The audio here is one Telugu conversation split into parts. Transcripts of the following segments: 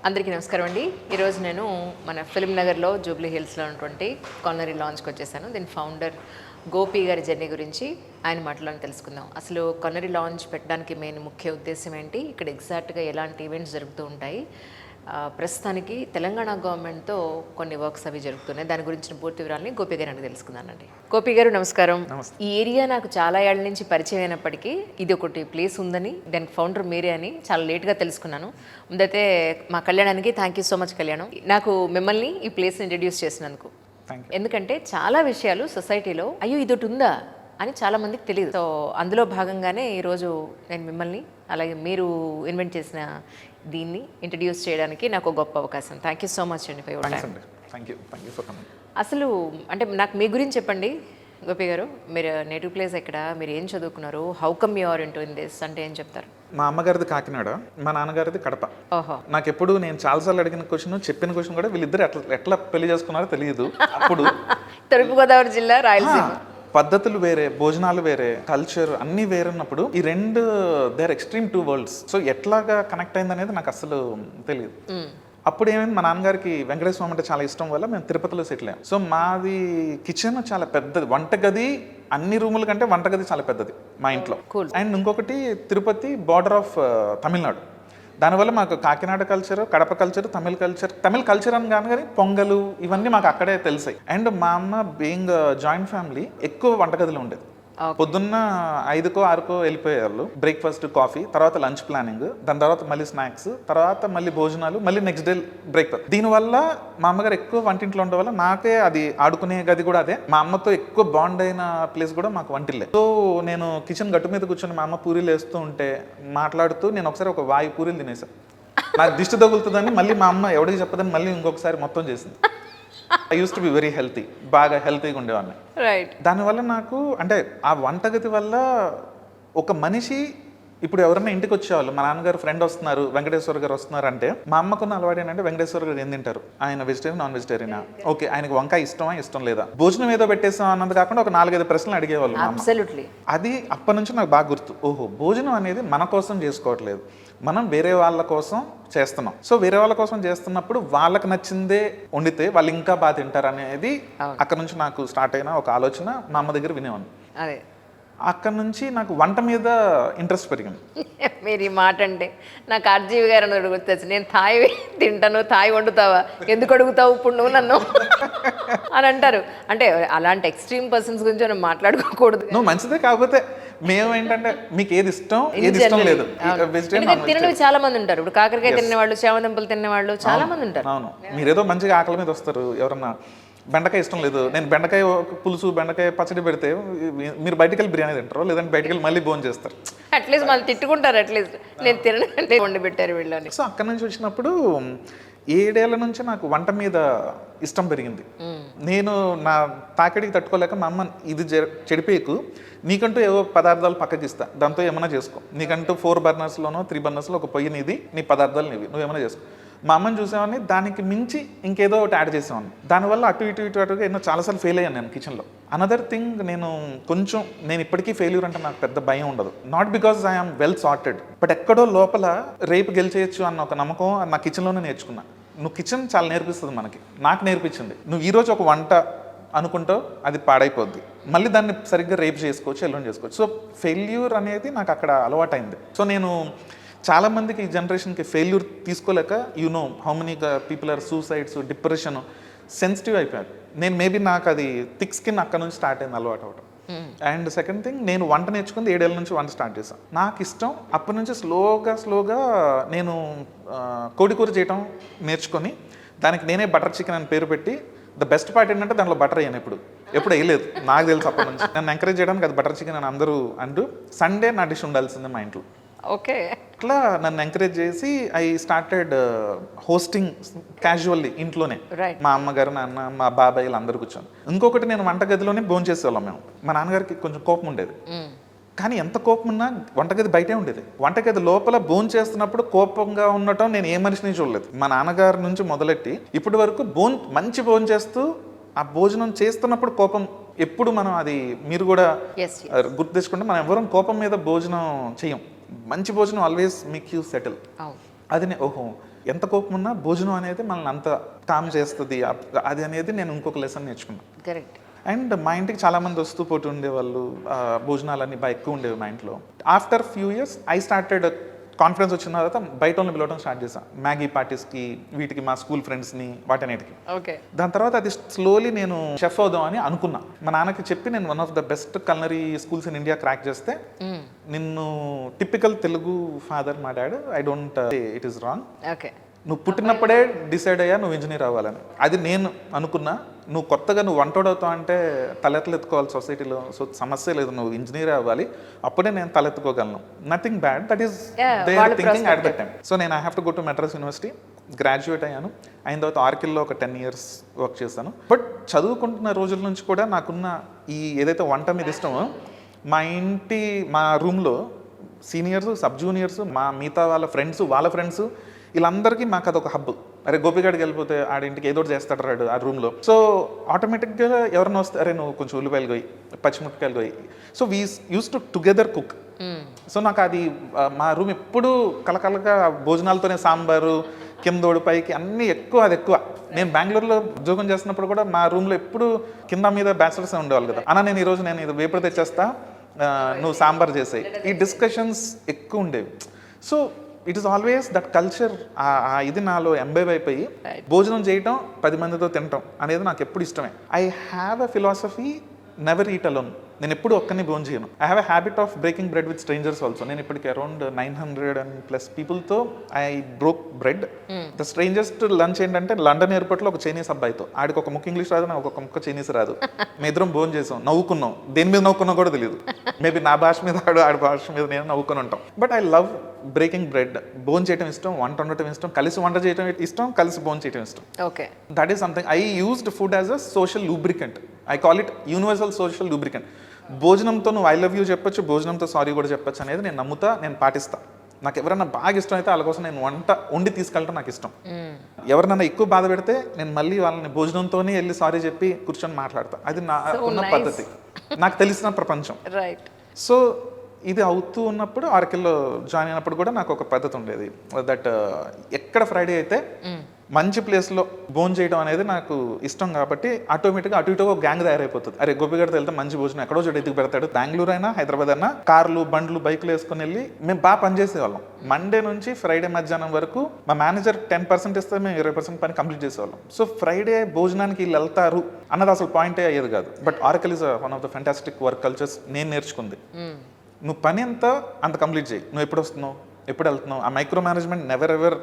అందరికీ నమస్కారం అండి. ఈరోజు నేను మన ఫిల్మ్ నగర్లో జూబ్లీ హిల్స్లో ఉన్నటువంటి కార్నరీ లాంచ్కి వచ్చేసాను. దీని ఫౌండర్ గోపి గారి జర్నీ గురించి ఆయన మాటలను తెలుసుకుందాం. అసలు కార్నరీ లాంచ్ పెట్టడానికి మెయిన్ ముఖ్య ఉద్దేశం ఏంటి, ఇక్కడ ఎగ్జాక్ట్గా ఎలాంటి ఈవెంట్స్ జరుగుతూ ఉంటాయి, ప్రస్తుతానికి తెలంగాణ గవర్నమెంట్తో కొన్ని వర్క్స్ అవి జరుగుతున్నాయి, దాని గురించిన పూర్తి వివరాలని గోపి గారు అని తెలుసుకుందానండి. గోపి గారు నమస్కారం. ఈ ఏరియా నాకు చాలా ఏళ్ల నుంచి పరిచయం అయినప్పటికీ ఇది ఒకటి ప్లేస్ ఉందని, దానికి ఫౌండర్ మీరే అని చాలా లేట్గా తెలుసుకున్నాను. ముందైతే మా కళ్యాణానికి థ్యాంక్ యూ సో మచ్ కళ్యాణం, నాకు మిమ్మల్ని ఈ ప్లేస్ ఇంట్రడ్యూస్ చేసినందుకు. ఎందుకంటే చాలా విషయాలు సొసైటీలో అయ్యో ఇదొకటి ఉందా అని చాలా మందికి తెలియదు. సో అందులో భాగంగానే ఈరోజు నేను మిమ్మల్ని అలాగే మీరు ఇన్వెంట్ చేసిన దీన్ని ఇంట్రడ్యూస్ చేయడానికి నాకు ఒక గొప్ప అవకాశం. థ్యాంక్ యూ సో మచ్ అండి ఫర్ యువర్ టైం. అసలు అంటే నాకు మీ గురించి చెప్పండి గోపి గారు. మీరు నేటివ్ ప్లేస్ ఎక్కడ, మీరు ఏం చదువుకున్నారు, how come you are into in this అంటే ఏం చెప్తారు? మా అమ్మగారిది కాకినాడ, మా నాన్నగారిది కడప. ఓహో. నాకు ఎప్పుడు నేను చాలాసార్లు అడిగిన క్వశ్చన్, చెప్పిన క్వశ్చన్ కూడా వీళ్ళిద్దరు ఎట్లా పెళ్లి చేసుకున్నారో తెలియదు. అప్పుడు తూర్పుగోదావరి జిల్లా రాయలసీమ. పద్ధతులు వేరే, భోజనాలు వేరే, కల్చర్ అన్నీ వేరే ఉన్నప్పుడు ఈ రెండు they are extreme two world's. So ఎట్లాగా కనెక్ట్ అయింది అనేది నాకు అసలు తెలియదు. అప్పుడు ఏమైంది, మా నాన్నగారికి వెంకటేశ్వర స్వామి అంటే చాలా ఇష్టం వల్ల మేము తిరుపతిలో సెటిల్ అయ్యాం. సో మాది కిచెన్ చాలా పెద్దది, వంటగది అన్ని రూముల కంటే వంటగది చాలా పెద్దది మా ఇంట్లో. అండ్ ఇంకొకటి తిరుపతి బార్డర్ ఆఫ్ తమిళనాడు. దానివల్ల మాకు కాకినాడ కల్చర్, కడప కల్చర్, తమిళ కల్చర్ అని కానీ పొంగలు ఇవన్నీ మాకు అక్కడే తెలిసాయి. అండ్ మా అమ్మ బీయింగ్ జాయింట్ ఫ్యామిలీ ఎక్కువ వంటగదిలో ఉండేది. పొద్దున్న 5కో 6కో వెళ్ళిపోయేవాళ్ళు. బ్రేక్ఫాస్ట్, కాఫీ, తర్వాత లంచ్ ప్లానింగ్, దాని తర్వాత మళ్ళీ స్నాక్స్, తర్వాత మళ్ళీ భోజనాలు, మళ్ళీ నెక్స్ట్ డే బ్రేక్ఫాస్ట్. దీనివల్ల మా అమ్మగారు ఎక్కువ వంటింట్లో ఉండడం వల్ల నాకే అది ఆడుకునే గది కూడా అదే. మా అమ్మతో ఎక్కువ బాండ్ అయిన ప్లేస్ కూడా మాకు వంటిల్లే. సో నేను కిచెన్ గట్టు మీద కూర్చొని మా అమ్మ పూరీలు వేస్తూ ఉంటే మాట్లాడుతూ నేను ఒకసారి ఒక వాయు పూరీలు తినేసాను. నాకు దిష్టి తగులుతుందని మళ్ళీ మా అమ్మ ఎవరికి చెప్పదని మళ్ళీ ఇంకొకసారి మొత్తం చేసింది. I use to be very healthy, బాగా హెల్తీగా ఉండేవాడిని. దానివల్ల నాకు అంటే ఆ వంటగది వల్ల ఒక మనిషి ఇప్పుడు ఎవరైనా ఇంటికి వచ్చేవాళ్ళు, మా నాన్నగారు ఫ్రెండ్ వస్తున్నారు, వెంకటేశ్వర గారు వస్తున్నారు అంటే మా అమ్మకున్న అలవాటు ఏంటంటే వెంకటేశ్వర గారు ఏం తింటారు, ఆయన వెజిటేరియన్ నాన్ వెజిటేరియనా, ఓకే ఆయనకి వంకాయ ఇష్టమా ఇష్టం లేదా, భోజనం ఏదో పెట్టేస్తాం అన్నది కాకుండా ఒక 4-5 ప్రశ్నలు అడిగేవాళ్ళు మా అమ్మ. అది అప్పటి నుంచి నాకు బాగా గుర్తు. ఓహో, భోజనం అనేది మన కోసం చేసుకోవట్లేదు, మనం వేరే వాళ్ళ కోసం చేస్తున్నాం. సో వేరే వాళ్ళ కోసం చేస్తున్నప్పుడు వాళ్ళకి నచ్చిందే వండితే వాళ్ళు ఇంకా బాగా తింటారు అనేది అక్కడ నుంచి నాకు స్టార్ట్ అయిన ఒక ఆలోచన. మా అమ్మ దగ్గర వినేవాడిని. అదే అక్కడ నుంచి నాకు వంట మీద ఇంట్రెస్ట్ పెరిగింది. మీరు ఈ మాట అంటే నాకు ఆర్జీవి గారు అని గుర్తొచ్చు. నేను థాయ్ తింటాను, థాయ్ వండుతావా, ఎందుకు అడుగుతావు ఇప్పుడు నువ్వు నన్ను అని అంటారు. అంటే అలాంటి ఎక్స్ట్రీమ్ పర్సన్స్ గురించి మనం మాట్లాడుకోకూడదు. నువ్వు మంచిదే, కాకపోతే మేము ఏంటంటే మీకు ఏది ఇష్టం ఏది ఇష్టం లేదు. తినవి చాలా మంది ఉంటారు. ఇప్పుడు కాకరకాయ తినేవాళ్ళు, చామదుంపలు తినేవాళ్ళు చాలా మంది ఉంటారు. అవును, మీరేదో మంచిగా ఆకలి మీద వస్తారు. ఎవరన్నా బెండకాయ ఇష్టం లేదు, నేను బెండకాయ పులుసు, బెండకాయ పచ్చడి పెడితే మీరు బయటికి వెళ్ళి బిర్యానీ తింటారు, లేదంటే బయటికి వెళ్ళి మళ్ళీ భోజనం చేస్తారు. అట్లీస్ట్ మళ్ళీ తిట్టుకుంటారు, అట్లీస్ట్ నేను తిననంటే వండి పెట్టారు వీళ్ళని. సో అక్కడ నుంచి వచ్చినప్పుడు 7 ఏళ్ల నుంచి నాకు వంట మీద ఇష్టం పెరిగింది. నేను నా తాకిడికి తట్టుకోలేక మా అమ్మ ఇది చెడిపోయేకు, నీకంటూ ఏవో పదార్థాలు పక్కకి ఇస్తా, దాంతో ఏమైనా చేసుకో, నీకంటూ 4 బర్నర్స్లోనో 3 బర్నర్స్లో ఒక పొయ్యి నీది, నీ పదార్థాలు నీవి, నువ్వేమైనా చేసుకో. మా అమ్మని చూసేవాడిని, దానికి మించి ఇంకేదో ఒకటి యాడ్ చేసేవాడిని. దానివల్ల అటు ఇటుగా ఎన్నో చాలాసార్లు ఫెయిల్ అయ్యాను నేను కిచెన్లో. అనదర్ థింగ్, నేను ఇప్పటికీ ఫెయిల్యూర్ అంటే నాకు పెద్ద భయం ఉండదు. Not because I'm well sorted, but ఎక్కడో లోపల రేపు గెలిచేయచ్చు అన్న ఒక నమ్మకం నా కిచెన్లోనే నేర్చుకున్నా. నువ్వు కిచెన్ చాలా నేర్పిస్తుంది మనకి, నాకు నేర్పించింది. నువ్వు ఈరోజు ఒక వంట అనుకుంటావు, అది పాడైపోద్ది, మళ్ళీ దాన్ని సరిగ్గా రేపు చేసుకోవచ్చు, ఎల్లుండి చేసుకోవచ్చు. సో ఫెయిల్యూర్ అనేది నాకు అక్కడ అలవాటైంది. సో నేను చాలా మందికి ఈ జనరేషన్కి ఫెయిల్యూర్ తీసుకోలేక how many people are suicides, depression, sensitive అయిపోయారు. నేను మేబీ నాకు అది థిక్ స్కిన్ అక్కడ నుంచి స్టార్ట్ అయింది అలవాటు అవడం. అండ్ సెకండ్ థింగ్, నేను వంట నేర్చుకుంది 7 ఏళ్ళ నుంచి వంట స్టార్ట్ చేశాను. నాకు ఇష్టం. అప్పటి నుంచి స్లోగా నేను కోడి కూర చేయటం నేర్చుకొని దానికి నేనే బటర్ చికెన్ అని పేరు పెట్టి, ద బెస్ట్ పార్ట్ ఏంటంటే దాంట్లో బటర్ అయ్యాను. ఎప్పుడు వేయలేదు, నాకు తెలుసు అప్పటి నుంచి. నన్ను ఎంకరేజ్ చేయడానికి అది బటర్ చికెన్ అని అందరూ అంటూ, సండే నా డిష్ ఉండాల్సిందే మా ఇంట్లో. ఓకే, అట్లా నన్ను ఎంకరేజ్ చేసి ఐ స్టార్టెడ్ హోస్టింగ్ క్యాజువల్లీ ఇంట్లోనే. మా అమ్మగారు, నాన్న, మా బాబాయ్ అందరూ కూర్చొని. ఇంకొకటి, నేను వంటగదిలోనే భోజనం చేసేవాళ్ళం మేము. మా నాన్నగారికి కొంచెం కోపం ఉండేది, కానీ ఎంత కోపం ఉన్నా వంటగది బయటే ఉండేది. వంటగది లోపల భోజనం చేస్తున్నప్పుడు కోపంగా ఉండటం నేను ఏ మనిషిని చూడలేదు. మా నాన్నగారి నుంచి మొదలెట్టి ఇప్పటి వరకు మంచి భోజనం చేస్తూ ఆ భోజనం చేస్తున్నప్పుడు కోపం ఎప్పుడు మనం, అది మీరు కూడా గుర్తు తెచ్చుకుంటే, మనం ఎవరం కోపం మీద భోజనం చేయం. మంచి భోజనం ఆల్వేస్ మేక్ యూ సెటిల్. అది ఓహో ఎంత కోపం ఉన్నా భోజనం అనేది మనల్ని అంత కామ్ చేస్తుంది. అది అనేది నేను ఇంకొక లెసన్ నేర్చుకున్నాను. కరెక్ట్. అండ్ మా ఇంటికి చాలామంది వస్తూ పోతూ ఉండేవాళ్ళు. భోజనాలన్నీ బాగా ఎక్కువ ఉండేవి మా ఇంట్లో. After few years I started conference వచ్చిన తర్వాత బయట వాళ్ళని పిలవడం స్టార్ట్ చేశాను. మ్యాగీ పార్టీస్కి, వీటికి మా స్కూల్ ఫ్రెండ్స్ని, వాటన్నిటికి. ఓకే. దాని తర్వాత అది స్లోలీ నేను షెఫ్ అవుదాం అని అనుకున్నా. మా నాన్నకి చెప్పి నేను one of the best culinary schools in India crack చేస్తే, నిన్ను టిపికల్ తెలుగు ఫాదర్ మా dad, I don't it is wrong. Okay. నువ్వు పుట్టినప్పుడే డిసైడ్ అయ్యా నువ్వు ఇంజనీర్ అవ్వాలని. అది నేను అనుకున్నా. నువ్వు కొత్తగా నువ్వు వంటోడవుతావు అంటే తలెత్తలు ఎత్తుకోవాలి సొసైటీలో. సో సమస్య లేదు, నువ్వు ఇంజనీర్ అవ్వాలి, అప్పుడే నేను తలెత్తుకోగలను. Nothing bad, that is their thinking at that time. So నేను I have to go to Madras University, graduate అయ్యాను. అయిన తర్వాత ఆర్కిల్లో ఒక 10 years వర్క్ చేశాను. బట్ చదువుకుంటున్న రోజుల నుంచి కూడా నాకున్న ఈ ఏదైతే వంట మీద ఇష్టమో, మా రూమ్లో సీనియర్స్, సబ్ జూనియర్స్, మా మిగతా వాళ్ళ ఫ్రెండ్స్ వీళ్ళందరికీ మాకు అదొక హబ్. అరే గోపిగాడికి వెళ్ళిపోతే ఆడింటికి ఏదో చేస్తాడు రాడు ఆ రూమ్లో. సో ఆటోమేటిక్గా ఎవరైనా వస్తే, అరే నువ్వు కొంచెం ఉల్లిపాయలు కొయ్యి, పచ్చిమిరపకాయలు కొయ్యి. So we use to together cook. So నాకు అది మా రూమ్ ఎప్పుడు కలకలగా భోజనాలతోనే, సాంబారు, కిందోడు పైకి అన్నీ అది ఎక్కువ. నేను బెంగళూరులో ఉద్యోగం చేస్తున్నప్పుడు కూడా మా రూమ్లో ఎప్పుడు కింద మీద బ్యాచిలర్స్ ఉండేవాళ్ళు కదా. అన్న నేను ఈరోజు ఇది వేపుడు తెచ్చేస్తా, నువ్వు సాంబార్ చేసాయి. ఈ డిస్కషన్స్ ఎక్కువ ఉండేవి. So it is always that culture. ఇది నాలో ఎంబైబ్ అయిపోయి భోజనం చేయటం, 10 మందితో తినటం అనేది నాకు ఎప్పుడు ఇష్టమే. I have a philosophy, never eat alone. నేను ఎప్పుడు ఒక్కరిని భోజనం చేయను. I have a habit of breaking bread with strangers also. నేను ఇప్పటికి అరౌండ్ 900+ పీపుల్తో I broke bread. The strangest lunch ఏంటంటే లండన్ ఎయిర్పోర్ట్లో ఒక చైనీస్ అబ్బాయితో. ఆడికి ఒక ముక్క ఇంగ్లీష్ రాదు, నాకు ఒక ముక్క చైనీస్ రాదు. మీ ఇద్దరం భోజనం చేసాం, నవ్వుకున్నాం. దేని మీద నవ్వుకున్నా కూడా తెలియదు. మేబీ నా భాష మీద ఆడి భాష మీద నేను నవ్వుకుని ఉంటాం. But I love breaking bread. భోజనం చేయడం ఇష్టం, వంట వండటం ఇష్టం, కలిసి వంట చేయడం ఇష్టం, కలిసి భోజనం చేయడం ఇష్టం. Okay. That is something. I used food as a social lubricant. I call it universal social lubricant. భోజనంతో నువ్వు ఐ లవ్ యూ చెప్పొచ్చు, భోజనంతో సారీ కూడా చెప్పొచ్చు అనేది నేను నమ్ముతా, నేను పాటిస్తా. నాకు ఎవరైనా బాగా ఇష్టం అయితే వాళ్ళ కోసం నేను వండి తీసుకెళ్ళటం నాకు ఇష్టం. ఎవరినైనా ఎక్కువ బాధ పెడితే నేను మళ్ళీ వాళ్ళని భోజనంతోనే వెళ్ళి సారీ చెప్పి కూర్చొని మాట్లాడతా. అది నా ఉన్న పద్ధతి, నాకు తెలిసిన ప్రపంచం. రైట్. సో ఇది అవుతూ ఉన్నప్పుడు ఆర్కిల్లో జాయిన్ అయినప్పుడు కూడా నాకు ఒక పద్ధతి ఉండేది. దట్ ఎక్కడ ఫ్రైడే అయితే మంచి ప్లేస్లో భోజనం చేయడం అనేది నాకు ఇష్టం కాబట్టి ఆటోమేటిక్గా అటు ఇటు ఒక గ్యాంగ్ తయారైపోతుంది. అరే గోపిగడితో వెళ్తే మంచి భోజనం ఎక్కడో చోటు ఎత్తుకు పెడతాడు. బెంగళూరు అయినా, హైదరాబాద్ అయినా కార్లు, బండ్లు, బైకులు వేసుకొని వెళ్ళి మేము బాగా పనిచేసేవాళ్ళం. మండే నుంచి ఫ్రైడే మధ్యాహ్నం వరకు మా మేనేజర్ 10% ఇస్తే మేము 20% పని కంప్లీట్ చేసేవాళ్ళం. సో ఫ్రైడే భోజనానికి వీళ్ళు వెళ్తారు అన్నది అసలు పాయింటే అయ్యేది కాదు. But ఆర్కిల్ is one of the fantastic work cultures నేను నేర్చుకుంది. నువ్వు పని ఎంత అంత కంప్లీట్ చేయి. నువ్వు ఎప్పుడు వస్తున్నావు, ఎప్పుడు వెళ్తున్నావు, ఆ మైక్రో మేనేజ్మెంట్ నెవర్ ఎవర్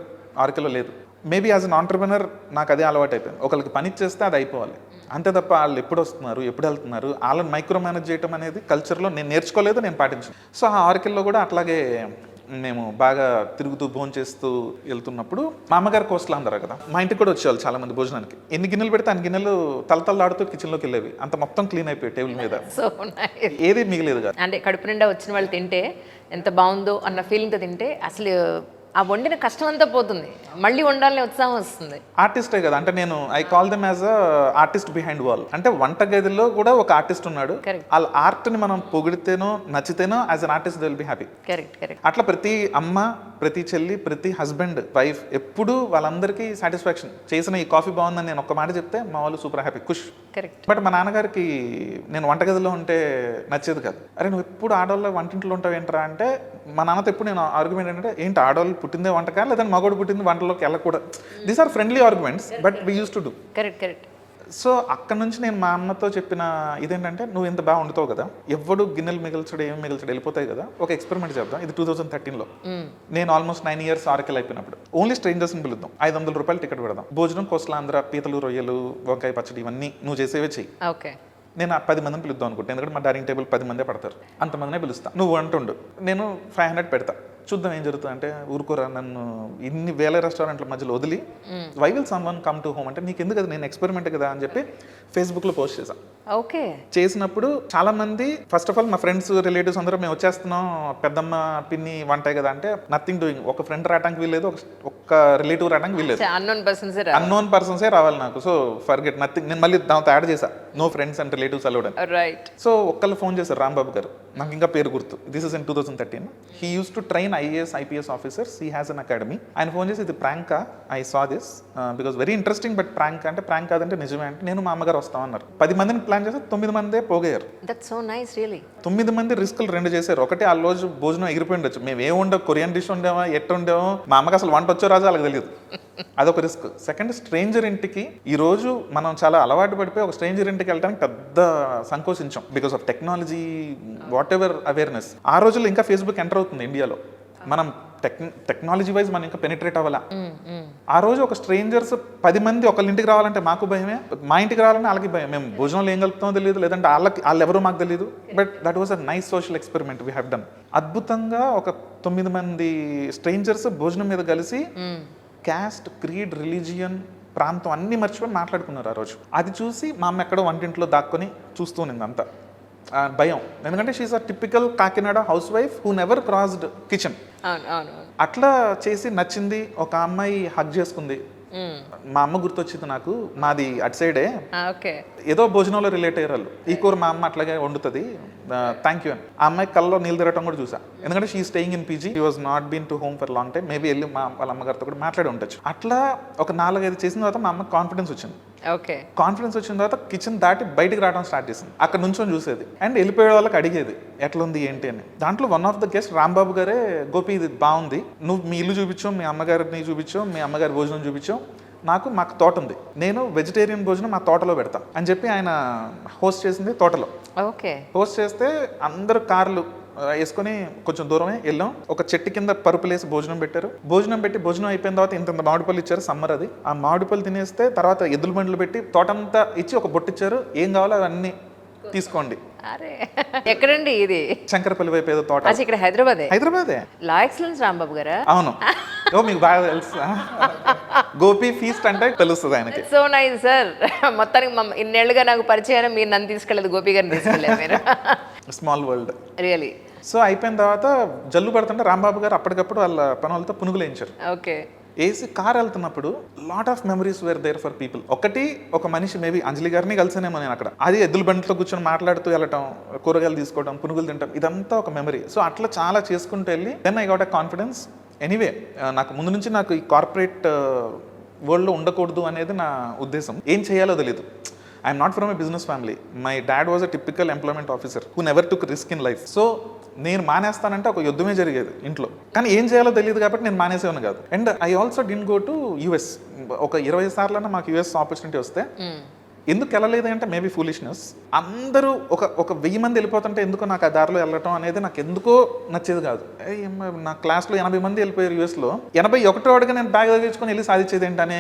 ఆర్కిల్లో లేదు. మేబీ యాజ్ అన్ ఆంటర్ప్రినర్ నాకు అదే అలవాటు అయిపోయింది. ఒకరికి పని చేస్తే అది అయిపోవాలి, అంతే తప్ప వాళ్ళు ఎప్పుడు వస్తున్నారు, ఎప్పుడు వెళ్తున్నారు, వాళ్ళని మైక్రో మేనేజ్ చేయడం అనేది కల్చర్లో నేను నేర్చుకోలేదు, నేను పాటించాను. సో ఆ ఆర్కిల్లో కూడా అట్లాగే మేము బాగా తిరుగుతూ భోజనం చేస్తూ వెళ్తున్నప్పుడు మా అమ్మగారు కోస్టల్ ఆంధ్ర కదా, మా ఇంటికి కూడా వచ్చేవాళ్ళు చాలా మంది భోజనానికి. ఎన్ని గిన్నెలు పెడితే అన్ని గిన్నెలు తలతలాడుతూ కిచెన్లోకి వెళ్ళేవి. అంత మొత్తం క్లీన్ అయిపోయి టేబుల్ మీద ఏది మిగిలేదు కాదు. అంటే కడుపు నిండా వచ్చిన వాళ్ళు తింటే ఎంత బాగుందో అన్న ఫీలింగ్తో తింటే అసలు ఆ వండిన కష్టం అంతా పోతుంది, మళ్ళీ వండాలని ఉత్సాహం వస్తుంది. ఆర్టిస్టే కదా, అంటే నేను I call them as a artist behind wall. అంటే వంట గదిలో కూడా ఒక ఆర్టిస్ట్ ఉన్నాడు. వాళ్ళ ఆర్ట్ని మనం పొగిడితేనో నచ్చితేనో as an artist they will be happy. అట్లా ప్రతి అమ్మ, ప్రతి చెల్లి, ప్రతి హస్బెండ్, వైఫ్ ఎప్పుడు వాళ్ళందరికీ సాటిస్ఫాక్షన్. చేసిన ఈ కాఫీ బాగుందని నేను ఒక్క మాట చెప్తే మా వాళ్ళు సూపర్ హ్యాపీ, ఖుష్. బట్ మా నాన్నగారికి నేను వంటగదిలో ఉంటే నచ్చేది కాదు. అరే నువ్వు ఎప్పుడు ఆడవాళ్ళు వంటింట్లో ఉంటావు ఏంట్రా అంటే, మా నాన్నతో ఎప్పుడు నేను ఆర్గ్యుమెంట్ ఏంటంటే, ఏంటి ఆడవాళ్ళు పుట్టిందే వంటకా లేదంటే మగోడు పుట్టింది వంటలోకి వెళ్ళకూడదు. These are friendly arguments but we use to do. Correct. So అక్కడ నుంచి నేను మా అమ్మతో చెప్పిన ఇదేంటంటే, నువ్వు ఇంత బాగా వండుతావు కదా, ఎవడు గిన్నెలు మిగిల్చడు ఏమి మిగిల్చడు వెళ్ళిపోతాయి కదా, ఒక ఎక్స్పెరిమెంట్ చేద్దాం. ఇది 2013లో నేను ఆల్మోస్ట్ 9 years ఆర్కిల్ అయిపోయినప్పుడు ఓన్లీ స్ట్రేంజర్స్ని పిలుద్దాం, 500 రూపాయలు టికెట్ పెడదాం, భోజనం కోస్టల్ ఆంధ్ర, పీతలు, రొయ్యలు, వంకాయ పచ్చడి ఇవన్నీ నువ్వు చేసేవే చెయ్యి. నేను 10 మందిని పిలుద్దాం అనుకుంటా, ఎందుకంటే మా డైనింగ్ టేబుల్ 10 మందే పడతారు, అంతమందినే పిలుస్తా. నువ్వు అంటుండు, నేను 500 పెడతా, చూద్దాం ఏం జరుగుతుంది అంటే, ఊరుకోరా నన్ను ఇన్ని వేల రెస్టారెంట్ల మధ్యలో వదిలి why will someone come to home అంటే, నీకు ఎందుకు, అది నేను ఎక్స్పెరిమెంట్ కదా అని చెప్పి ఫేస్బుక్లో పోస్ట్ చేశాను. ఓకే. చేసినప్పుడు చాలా మంది, ఫస్ట్ ఆఫ్ ఆల్ మా ఫ్రెండ్స్, రిలేటివ్స్ అందరూ మేము వచ్చేస్తున్నాం, పెద్దమ్మ పిన్ని వంటాయి కదా అంటే, నథింగ్ డూయింగ్. ఒక ఫ్రెండ్ రావడానికి వీల్లేదు, ఒక రిలేటివ్ రావడానికి వీల్లేదు, అన్నోన్ పర్సన్సే రావాలి నాకు. So forget, nothing. నేను మళ్ళీ దాంతో యాడ్ చేశా, no friends and relatives allowed అని. రైట్. సో ఒక్కళ్ళు ఫోన్ చేశారు, రాంబాబు గారు, నాకు ఇంకా పేరు గుర్తు. This is in 2013. He use to train IAS IPS officers, he has an academy. ఆయన ఫోన్ చేసి ఇది ప్రాంకా, I saw this because very interesting, but prank అంటే ప్రాంక్ కాదంటే నిజమే అంటే నేను మా అమ్మగారు వస్తామన్నారు. 10 మందిని ప్లాన్ చేస్తే 9 మందే పోగయ్యారు. That's so nice really. 9 మంది రిస్కులు 2 చేశారు. ఒకటి ఆ రోజు భోజనం ఎగిరిపోయి ఉండొచ్చు, మేము ఏం ఉండవు, కొరియన్ డిష్ ఉండేవా ఎట్టు ఉండేవో, మా అమ్మకి అసలు వంట వచ్చో రాజు వాళ్ళకి తెలియదు, అదొక రిస్క్. సెకండ్, స్ట్రేంజర్ ఇంటికి ఈ రోజు మనం చాలా అలవాటు పడిపోయి ఒక స్ట్రేంజర్ ఇంటికి వెళ్ళడానికి పెద్ద సంకోచించాం because of technology, whatever awareness. ఆ రోజుల్లో ఇంకా ఫేస్బుక్ ఎంటర్ అవుతుంది ఇండియాలో, మనం టెక్నాలజీ వైజ్ మనం ఇంకా పెనిట్రేట్ అవ్వాలా. ఆ రోజు ఒక స్ట్రేంజర్స్ 10 మంది ఒకళ్ళ ఇంటికి రావాలంటే మాకు భయమే, మా ఇంటికి రావాలంటే వాళ్ళకి భయం. మేము భోజనంలో ఏం కలుపుతామో తెలియదు, లేదంటే వాళ్ళు ఎవరో మాకు తెలియదు. But that was a nice social experiment we have done. అద్భుతంగా ఒక 9 మంది స్ట్రేంజర్స్ భోజనం మీద కలిసి క్యాస్ట్, క్రీడ్, రిలీజియన్, ప్రాంతం అన్నీ మర్చిపోయి మాట్లాడుకున్నారు ఆ రోజు. అది చూసి మా అమ్మ ఎక్కడో వంటింట్లో దాక్కొని చూస్తూ ఉన్నింది అంతా. భయం, ఎందుకంటే she's a typical Kakinada housewife who never crossed kitchen. అట్లా చేసి నచ్చింది. ఒక అమ్మాయి హగ్ చేసుకుంది, మా అమ్మ గుర్తొచ్చింది నాకు, మాది అటు సైడే, ఏదో భోజనంలో రిలేట్ అయ్యారు. ఈ కూర మా అమ్మ అట్లాగే వండుతుంది, థ్యాంక్ యూ అని. ఆ అమ్మాయి కళ్ళలో నీళ్ళు తిరగటం కూడా చూసా, ఎందుకంటే she staying in PG, she was not been to home for long time. Maybe వెళ్ళి వాళ్ళ అమ్మగారితో కూడా మాట్లాడి ఉండొచ్చు. అట్లా ఒక 4-5 చేసిన తర్వాత మా అమ్మకి కాన్ఫిడెన్స్ వచ్చింది. కాన్ఫిడెన్స్ వచ్చిన తర్వాత కిచెన్ దాటి బయటికి రావడం స్టార్ట్ చేసింది. అక్కడ నుంచి చూసేది అండ్ వెళ్ళిపోయే వాళ్ళకి అడిగేది ఎట్లా ఉంది ఏంటి అని. దాంట్లో one of the guest Rambabu గారే, గోపి ఇది బాగుంది, నువ్వు మీ ఇల్లు చూపించావు, మీ అమ్మగారిని చూపించావు, మీ అమ్మగారి భోజనం చూపించావు, మాకు తోట ఉంది, నేను వెజిటేరియన్ భోజనం మా తోటలో పెడతా అని చెప్పి ఆయన హోస్ట్ చేసింది తోటలో. హోస్ట్ చేస్తే అందరు కార్లు వేసుకొని కొంచెం దూరమే వెళ్ళాం. ఒక చెట్టు కింద పరుపులేసి భోజనం పెట్టారు. భోజనం అయిపోయిన తర్వాత ఇంత మామిడిపళ్ళు ఇచ్చారు, సమ్మర్ అది. ఆ మామిడిపళ్ళు తినేస్తే తర్వాత ఎద్దుల బండ్లు పెట్టి తోటంతా ఇచ్చి ఒక బొట్టు ఇచ్చారు, ఏం కావాలో అవన్నీ తీసుకోండి. ఎక్కడండి ఇది? శంకరపల్లి వైపు ఏదో తోట. ఇక్కడ హైదరాబాదే. లా ఎక్సలెన్స్ రాంబాబు గారా? అవును. మీకు బాగా తెలుసు. గోపి ఫీస్ట్ అంటే తెలుస్తుంది ఆయనకి. So nice sir. మొత్తానికి ఇన్నేళ్లుగా నాకు పరిచయం, మీరు నన్ను తీసుకెళ్ళలేదు, గోపి గారిని తీసుకెళ్ళారు మీరు. Small world really. సో అయిపోయిన తర్వాత జల్లు పడుతుంటే రాంబాబు గారు అప్పటికప్పుడు వాళ్ళ పని వాళ్ళతో పునుగులు వేయించారు. ఏసీ కార్ వెళ్తున్నప్పుడు lot of memories were there for people. ఒక మనిషి, మేబీ అంజలి గారిని కలిసానేమో నేను అక్కడ, అది ఎద్దుల బండితో కూర్చొని మాట్లాడుతూ వెళ్ళటం, కూరగాయలు తీసుకోవడం, పునుగులు తింటాం, ఇదంతా ఒక మెమరీ. సో అట్లా చాలా చేసుకుంటూ వెళ్ళి then I got a confidence. Anyway, నాకు ముందు నుంచి నాకు ఈ కార్పొరేట్ వరల్డ్లో ఉండకూడదు అనేది నా ఉద్దేశం. ఏం చేయాలో తెలియదు. I'm not from a business family. My dad was a typical employment officer who never took risk in life. So నేను మానేస్తానంటే ఒక యుద్ధమే జరిగేది ఇంట్లో. కానీ ఏం చేయాలో తెలియదు కాబట్టి నేను మానేసేవాను కాదు. And I also did go to US. ఒక 20 సార్లన్నా మాకు యుఎస్ ఆపర్చునిటీ వస్తే ఎందుకు వెళ్ళలేదు అంటే మేబీ ఫూలిష్నెస్. అందరూ ఒక 1000 మంది వెళ్ళిపోతుంటే ఎందుకో నాకు ఆ దారిలో వెళ్ళటం అనేది నాకు ఎందుకో నచ్చేది కాదు. నా క్లాస్లో 80 మంది వెళ్ళిపోయారు యూఎస్లో, 81 వాడిగా నేను బ్యాగ్ తగ్గించుకొని వెళ్ళి సాధించేది ఏంటనే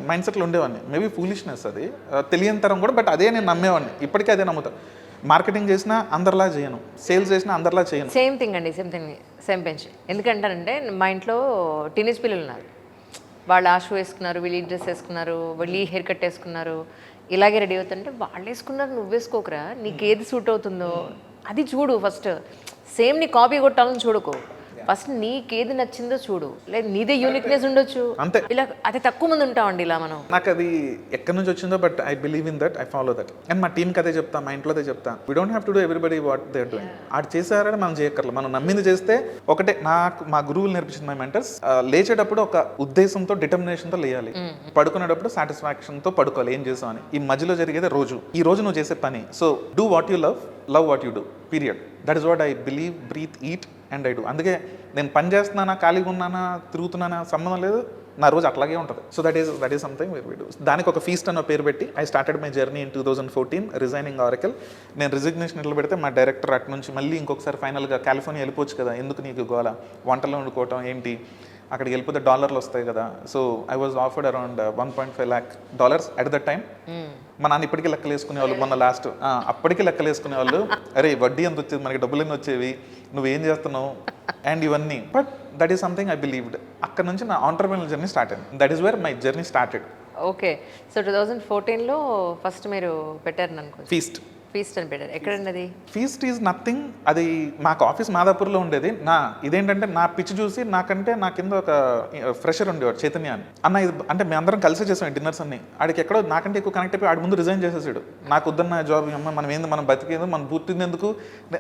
మైండ్ సెట్లో ఉండేవాడిని. మేబీ ఫూలిష్నెస్ అది, తెలియని తరం కూడా. బట్ అదే నేను నమ్మేవాడిని, ఇప్పటికీ అదే నమ్ముతాను. మార్కెటింగ్ చేసినా అందరిలా చేయను, సేల్స్ చేసినా అందరిలా చేయను. సేమ్ థింగ్ అండి, సేమ్ పెంచ్. ఎందుకంటారంటే మా ఇంట్లో టీనేజ్ పిల్లలు ఉన్నారు, వాళ్ళు ఆ షూ వేసుకున్నారు, వీళ్ళు ఈ డ్రెస్ వేసుకున్నారు, వీళ్ళు ఈ హెయిర్ కట్ వేసుకున్నారు, ఇలాగే రెడీ అవుతుంటే వాళ్ళు వేసుకున్నారు, నువ్వు వేసుకోకరా, నీకు ఏది సూట్ అవుతుందో అది చూడు ఫస్ట్. సేమ్ నీ కాపీ కొట్టాలని చూడకు, ఫస్ట్ నీకేది నచ్చిందో చూడు. లేదు నీదే యూనిక్నెస్ ఉండొచ్చు, అంతే. ఇలా అది తక్కువ మంది ఉంటామండి ఇలా మనం. నాకు అది ఎక్కడి నుంచి వచ్చిందో, but I believe in that, I follow that. And మా టీంకి అదే చెప్తా, మా ఇంట్లో అదే చెప్తా, we don't have to do everybody what they are doing. ఆడు చేశారని మనం చేయక్కర్లేదు, మనం నమ్మింది చేస్తే ఒకటే. నాకు మా గురువులు నేర్పించింది, మై మెంటర్స్, లేచేటప్పుడు ఒక ఉద్దేశంతో, డిటర్మినేషన్తో లేయాలి, పడుకునేటప్పుడు సాటిస్ఫాక్షన్తో పడుకోవాలి ఏం చేసామని. ఈ మధ్యలో జరిగేది ఈ రోజు నువ్వు చేసే పని. So do what you love what you do, period. That is what I believe, breathe, eat and I do. అందుకే నేను పని చేస్తున్నానా, ఖాళీగా ఉన్నానా, తిరుగుతున్నానా సంబంధం లేదు, నా రోజు అట్లాగే ఉంటుంది. So that is something we do. దానికి ఒక ఫీస్ట్ అన్న పేరు పెట్టి I started my journey in 2014 resigning Oracle. నేను రిజిగ్నేషన్ ఇట్లా పెడితే మా డైరెక్టర్ అటు నుంచి మళ్ళీ ఇంకొకసారి ఫైనల్గా కాలిఫోర్నియా వెళ్ళిపోవచ్చు కదా, ఎందుకు నీకు గోల, వంటలో వండుకోవటం ఏంటి, అక్కడికి వెళ్ళిపోతే డాలర్లు వస్తాయి కదా. So I was offered around $1.5 lakh at that time. మా నాన్న ఇప్పటికీ లెక్కలు వేసుకునే వాళ్ళు, మొన్న లాస్ట్ అప్పటికీ లెక్కలు వేసుకునే వాళ్ళు, అరే వడ్డీ ఎంత వచ్చేది, మనకి డబ్బులు ఎన్ని వచ్చేవి, నువ్వేం చేస్తున్నావు అండ్ ఇవన్నీ. But that is something I believed. అక్కడ నుంచి నా ఆంటర్‌ప్రెన్యూర్ జర్నీ స్టార్ట్ అయింది. That is where my journey started. Okay. So 2014లో ఫస్ట్ మీరు పెట్టారు అనుకో ఫీస్ట్ అని పెట్టారు. ఎక్కడండి అది? Feast is nothing. అది మాకు ఆఫీస్ మాదాపూర్లో ఉండేది. ఇదేంటంటే నా పిచ్చి చూసి నా కింద ఒక ఫ్రెషర్ ఉండేవాడు, చైతన్య అని. అన్న ఇది అంటే మేము అందరం కలిసి చేసాం డిన్నర్స్ అన్ని. ఆడికి ఎక్కడో నాకంటే ఎక్కువ కనెక్ట్ అయిపోయి ఆడి ముందు రిజైన్ చేసేసాడు. నాకు వద్దన్న జాబ్, అమ్మ మనం ఏంది, మనం బతికేందు, మనం పుట్టింది ఎందుకు,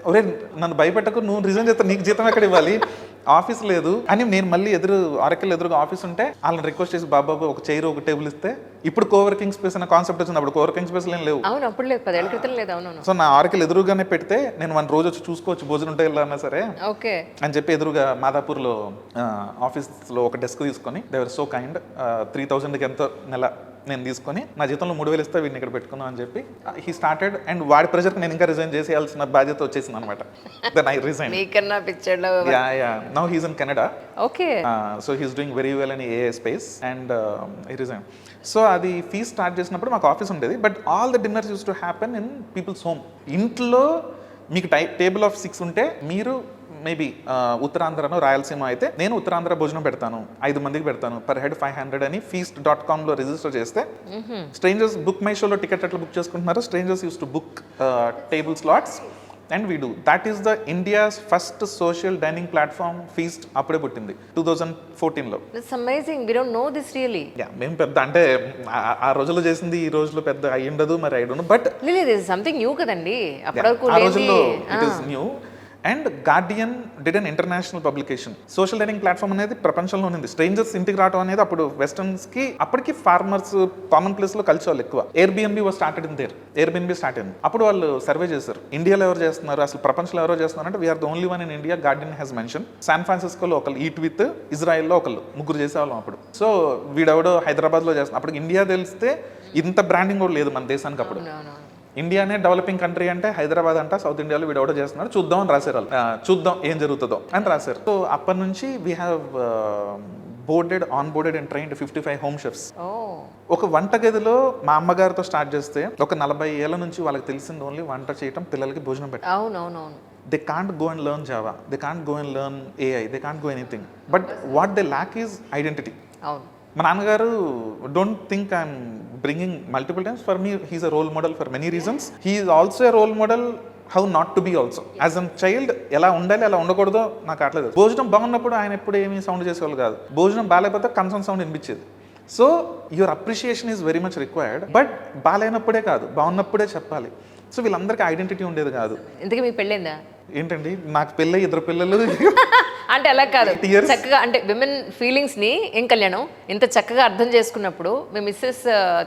ఒరే నన్ను భయపెట్టకు, నువ్వు రిజైన్ చేస్తా, నీకు జీతం ఎక్కడ ఇవ్వాలి, ఆఫీస్ లేదు అని నేను మళ్ళీ ఆరకెల్ ఎదురుగా ఆఫీస్ ఉంటే వాళ్ళని రిక్వెస్ట్ చేసి బాబా ఒక చైర్ ఒక టేబుల్ ఇస్తే ఇప్పుడు కోవర్కింగ్ స్పేస్ అనే కాన్సెప్ట్ వచ్చింది. అప్పుడు కోవర్కింగ్ స్పేస్ ఏం లేవు. అవును, అప్పుడు లేదు, 10 ఏళ్ల క్రితం లేదు. అవునవును. సో నా ఆరకెల్ ఎదురుగానే పెడితే నేను 1 రోజు వచ్చి చూసుకోవచ్చు, భోజనం ఉంటే వెళ్ళాలన్నా సరే ఓకే అని చెప్పి ఎదురుగా మాదాపూర్లో ఆఫీస్లో ఒక డెస్క్ తీసుకొని దేవర్ సో కైండ్ 3000కి ఎంతో నెల నేను తీసుకొని నా జీతంలో 3000 ఇస్తే వీడిని ఇక్కడ పెట్టుకున్నాను అని చెప్పి హీ స్టార్టెడ్. అండ్ వాడి ప్రెజర్కి నేను ఇంకా రిజైన్ చేసేయాల్సిన బాధ్యత వచ్చేసింది అనమాట. Then I resign. మీకన్నా పిక్చర్లో now he's in Canada. Okay. So he's doing very well in AI space and I resign. So అది ఫీజ్ స్టార్ట్ చేసినప్పుడు మాకు ఆఫీస్ ఉండేది, but all the dinners used to happen in people's home. ఇంట్లో మీకు టేబుల్ ఆఫ్ 6 ఉంటే మీరు మేబీ ఉత్తరాంధ్రను రాయలసీమ అయితే నేను ఉత్తరాంధ్ర భోజనం పెడతాను, 5 మందికి పెడతాను, పర్ హెడ్ 500 అని feast.com రిజిస్టర్ చేస్తే స్ట్రేంజర్స్ బుక్ మై షోలో టికెట్ ఎట్లా బుక్ చేసుకుంటున్నారు, strangers use to book table slots and we do. That is the India's first social dining platform Feast. అప్పుడే పుట్టింది 2014లో. It's amazing, we don't know this really. మేము పెద్ద అంటే ఆ రోజుల్లో చేసింది ఈ రోజులో పెద్ద అయ్యి ఉండదు మరి, ఐ డోంట్ నో. బట్ లేదు, సంథింగ్ న్యూ కదండి అప్పటివరకు. ఆ రోజుల్లో it is new. And Guardian did an international publication. Social dining platform అనేది ప్రపంచంలో ఉంది. స్ట్రేంజర్స్ ఇంటికి రావడం అనేది అప్పుడు వెస్టర్న్స్కి అప్పటికి ఫార్మర్స్ కామన్ ప్లేస్లో కలిసి వాళ్ళు ఎక్కువ. Airbnb was started in there. Airbnb start అయింది. అప్పుడు వాళ్ళు సర్వే చేశారు ఇండియాలో ఎవరు చేస్తున్నారు, అసలు ప్రపంచంలో ఎవరో చేస్తున్నారు అంటే we are the only one in India. Guardian has mention. శాన్ ఫ్రాన్సిస్కోలో ఒకళ్ళు, ఈట్ విత్ ఇజ్రాయెల్లో ఒకళ్ళు, ముగ్గురు చేసేవాళ్ళం అప్పుడు. సో వీడెవడో హైదరాబాద్లో చేస్తున్నారు. అప్పుడు ఇండియా తెలిస్తే ఇంత బ్రాండింగ్ కూడా లేదు మన దేశానికి అప్పుడు. ఇండియానే డెవలపింగ్ కంట్రీ అంటే హైదరాబాద్ అంట, సౌత్ ఇండియాలో వీడు ఎవడో చేస్తున్నాడు, చూద్దాం అని రాశారు వాళ్ళు. చూద్దాం ఏం జరుగుతుందో అని రాశారు. సో అప్పటి నుంచి we have ఆన్బోర్డెడ్ and trained 55 home chefs. ఒక వంటగదిలో మా అమ్మగారితో స్టార్ట్ చేస్తే ఒక 40 ఏళ్ల నుంచి వాళ్ళకి తెలిసింది ఓన్లీ వంట చేయటం, పిల్లలకి భోజనం పెట్టడం. అవునవునవును. They can't go and learn Java, they can't go and learn AI, they can't go anything. But what they lack is identity. అవును. మా నాన్నగారు don't think I'm bringing multiple times. For me he's a role model for many reasons. He is also a role model how not to be also. As an child ఎలా ఉండాలి ఎలా ఉండకూడదో నాకు అట్లేదు. భోజనం బాగున్నప్పుడు ఆయన ఎప్పుడు ఏమీ సౌండ్ చేసేవాళ్ళు కాదు, భోజనం బాగాలేకపోతే కన్సర్న్ సౌండ్ వినిపించేది. So your appreciation is very much required. But బాగాలేనప్పుడే కాదు, బాగున్నప్పుడే చెప్పాలి. సో వీళ్ళందరికీ ఐడెంటిటీ ఉండేది కాదు. ఇంతకీ మీకు పెళ్ళైందా? ఏంటండి నాకు పెళ్ళి 2 పిల్లలు. అంటే అలా కాదు, చక్కగా అంటే విమెన్ ఫీలింగ్స్ ని ఏం కళ్యాణం ఇంత చక్కగా అర్థం చేసుకున్నప్పుడు మీ మిస్సెస్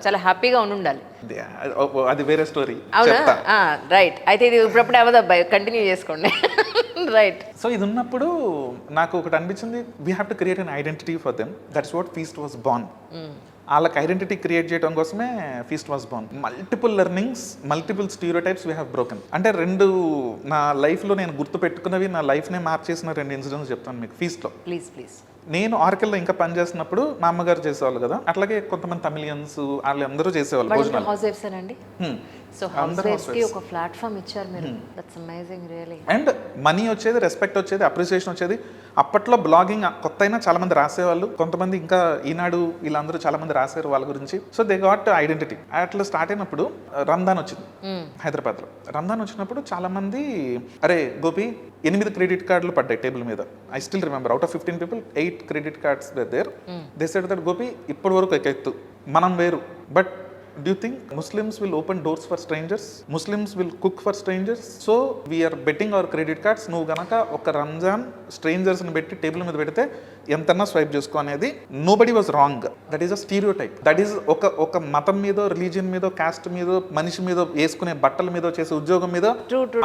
చాలా హ్యాపీగా ఉండాలి. అది వేరే స్టోరీ. అవునా? రైట్. అయితే ఇది ఇప్పుడప్పుడు అవ్వదు అబ్బాయి, కంటిన్యూ చేసుకోండి. రైట్. సో ఇది ఉన్నప్పుడు నాకు ఒకటి అనిపించింది, we have to create an identity for them. That's what feast was born. వాళ్ళకి ఐడెంటిటీ క్రియేట్ చేయడం కోసమే feast was born. Multiple learnings, multiple stereotypes we have broken. అంటే 2 నా లైఫ్లో నేను గుర్తు పెట్టుకున్నవి, నా లైఫ్నే మార్చేసిన 2 ఇన్సిడెంట్స్ చెప్తాను మీకు ఫీస్ట్లో. ప్లీజ్. నేను ఆర్కెల్లో ఇంకా పని చేస్తున్నప్పుడు మా అమ్మగారు చేసేవాళ్ళు కదా, అట్లాగే కొంతమంది తమిళియన్స్ వాళ్ళందరూ చేసేవాళ్ళు భోజనాలు. హౌస్ వైఫ్స్ అండి. సో హౌస్ వైఫ్స్ కి ఒక ప్లాట్ఫామ్ ఇచ్చారు మీరు. That's amazing really. And money వచ్చేది, రెస్పెక్ట్ వచ్చేది, అప్రిసియేషన్ వచ్చేది. అప్పట్లో బ్లాగింగ్ కొత్త అయినా చాలా మంది రాసేవాళ్ళు, కొంతమంది ఇంకా ఈనాడు వీళ్ళందరూ చాలా మంది రాశారు వాళ్ళ గురించి. So they got identity. అట్లా స్టార్ట్ అయినప్పుడు రంజాన్ వచ్చింది హైదరాబాద్లో. రంజాన్ వచ్చినప్పుడు చాలా మంది, అరే గోపి 8 క్రెడిట్ కార్డులు పడ్డాయి టేబుల్ మీద. I still remember, out of 15 people 8 credit cards there. They said that Gopi ఇప్పటి వరకు ఎత్తు మనం వేరు, but do you think Muslims will open doors for strangers? Muslims will cook for strangers? So we are betting our credit cards. నువ్వు గనక ఒక రంజాన్ స్ట్రేంజర్స్ని పెట్టి టేబుల్ మీద పెడితే ఎంతన్నా స్వైప్ చేసుకో అనేది. Nobody was wrong. That is a stereotype. That is ఒక మతం మీద, రిలీజియన్ మీద, కాస్ట్ మీద, మనిషి మీద, వేసుకునే బట్టల మీద, చేసే ఉద్యోగం మీద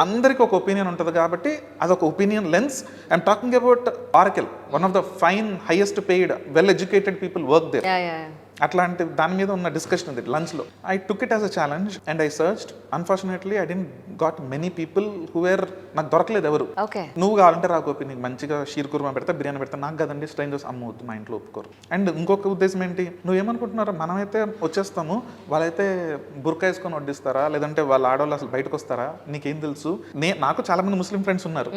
అందరికీ ఒక ఒపీనియన్ ఉంటుంది. కాబట్టి అదొక opinion lens. I'm talking about Oracle, one of the fine highest paid well educated people work there. అట్లాంటి దాని మీద ఉన్న డిస్కషన్ ఉంది లంచ్లో. I took it as a challenge and I searched. Unfortunately I didn't got many people who were, నాకు దొరకలేదు ఎవరు. నువ్వు కావాలంటే రాకోపి నీకు మంచిగా షీర్ కుర్మా పెడతా, బిర్యానీ పెడతా, నాకు కదండి స్ట్రేంజర్స్ అమ్మవద్దు, మా ఇంట్లో ఒప్పుకోరు. అండ్ ఇంకొక ఉద్దేశం ఏంటి, నువ్వేమనుకుంటున్నారా మనమైతే వచ్చేస్తాము, వాళ్ళైతే బుర్కా వేసుకొని వడ్డిస్తారా, లేదంటే వాళ్ళ ఆడవాళ్ళు అసలు బయటకు వస్తారా, నీకేం తెలుసు. నాకు చాలా మంది ముస్లిం ఫ్రెండ్స్ ఉన్నారు.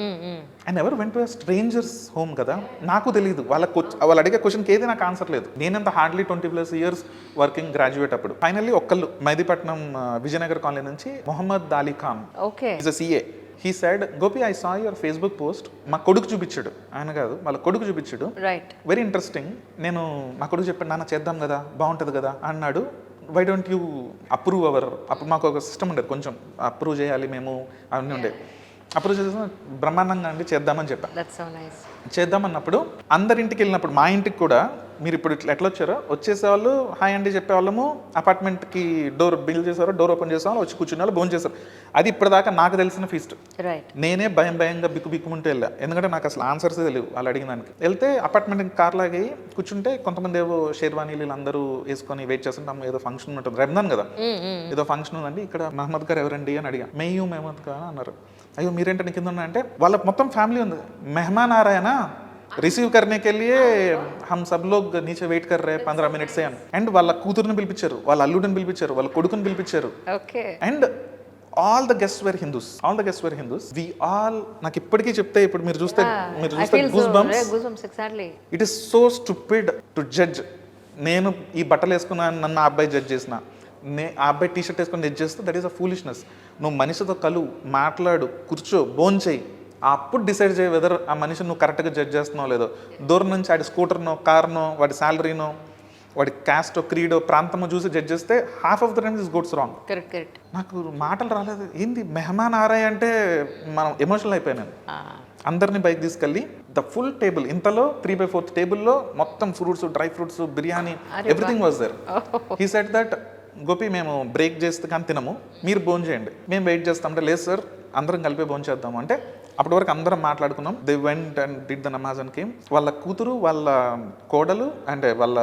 అండ్ ఎవరు వెంట స్ట్రేంజర్స్ హోమ్ కదా, నాకు తెలియదు. వాళ్ళు అడిగే క్వశ్చన్కి ఏది నాకు ఆన్సర్ లేదు. నేనంత హార్డ్లీ 20+ years వర్కింగ్ గ్రాడ్యుయేట్. అప్పుడు ఫైనల్లీ ఒక్కళ్ళు మెహదీపట్నం విజయనగర్ కాలనీ నుంచి Mohammed Ali Khan, is a CA. He said Gopi I saw your Facebook post. మా కొడుకు చూపించాడు, ఆయన కాదు వాళ్ళ కొడుకు చూపించాడు. Very interesting. నేను మా కొడుకు చెప్పాడు, నాన్న చేద్దాం కదా బాగుంటుంది కదా అన్నాడు. Why don't you approve our, అప్పుడు మాకు ఒక సిస్టమ్ ఉండేది, కొంచెం అప్రూవ్ చేయాలి మేము అవన్నీ ఉండేవి. అప్పుడు చేసిన బ్రహ్మాండంగా అండి చేద్దామని చెప్పాను. That's so nice. చేద్దామన్నప్పుడు అందరింటికి వెళ్ళినప్పుడు మా ఇంటికి కూడా మీరు ఇప్పుడు ఎట్లా వచ్చారో వచ్చేసేవాళ్ళు హాయ్ అండి చెప్పేవాళ్ళము, అపార్ట్మెంట్కి డోర్ బిల్ చేశారు, డోర్ ఓపెన్ చేసేవాళ్ళు, వచ్చి కూర్చునే వాళ్ళు భోజనం చేశారు. అది ఇప్పటిదాకా నాకు తెలిసిన ఫీస్ట్. రైట్. నేనే భయంగా బిక్కుమంటూ వెళ్ళా, ఎందుకంటే నాకు అసలు ఆన్సర్స్ తెలియవు వాళ్ళు అడిగిన దానికి. వెళ్తే అపార్ట్మెంట్ కార్ లాగి కూర్చుంటే కొంతమంది ఏవో షేర్వానీలు వీళ్ళందరూ వేసుకొని వెయిట్ చేస్తుంటాం. ఏదో ఫంక్షన్ ఉంటుంది, రంజాన్ కదా, ఏదో ఫంక్షన్ ఉందండి, ఇక్కడ మహమ్మద్ గారు ఎవరండి అని అడిగా. మెయ్యూ మహమ్మద్ గారు అన్నారు. అయ్యో మీరేంటని కింద ఉన్నా అంటే వాళ్ళ మొత్తం ఫ్యామిలీ ఉంది. మెహమాన్ ఆ రहे ना, రిసీవ్ करने के लिए हम सब लोग नीचे वेट कर रहे हैं 15 मिनट से. అండ్ వాళ్ళ కూతురుని పిలిపించారు, వాళ్ళ అల్లుడిని పిలిపించారు, వాళ్ళ కొడుకుని పిలిపించారు. Okay. And all the guests were Hindus. We all, నాకు ఇప్పటికీ చెప్తే ఇప్పుడు మీరు చూస్తే goose bumps. Exactly. It is so stupid to judge. నేను ఈ బట్టలు వేసుకున్నాను, నన్ను ఆ అబ్బాయి జడ్జ్ చేసిన, ఆ అబ్బాయి టీ షర్ట్ వేసుకొని జడ్జ్ చేస్తే దట్ ఈస్ అ ఫూలిష్నెస్. నువ్వు మనిషితో కలు, మాట్లాడు, కూర్చో, భోంచేయి, అప్పుడు డిసైడ్ చేయి వెదర్ ఆ మనిషిని నువ్వు కరెక్ట్గా జడ్జ్ చేస్తున్నావు లేదో. దూరం నుంచి వాడి స్కూటర్నో, కార్నో, వాడి శాలరీనో, వాడి క్యాస్టో, క్రీడో, ప్రాంతమో చూసి జడ్జ్ చేస్తే half of the time this goats wrong. Correct. నాకు మాటలు రాలేదు. ఏంది మెహమాన్ ఆరాయ్ అంటే మనం ఎమోషనల్ అయిపోయాను. అందరినీ బైక్ తీసుకెళ్ళి ద ఫుల్ టేబుల్, ఇంతలో 3/4 టేబుల్లో మొత్తం fruits, dry fruits, biryani, everything was there. He said that Gopi మేము బ్రేక్ చేస్తే కానీ తినము, మీరు భోజనం చేయండి, మేము వెయిట్ చేస్తామంటే లేదు సార్ అందరం కలిపి భోజనం చేద్దాము అంటే. అప్పటి వరకు అందరం మాట్లాడుకున్నాం. They went and did the namaz and came. వాళ్ళ కూతురు, వాళ్ళ కోడలు అంటే వాళ్ళ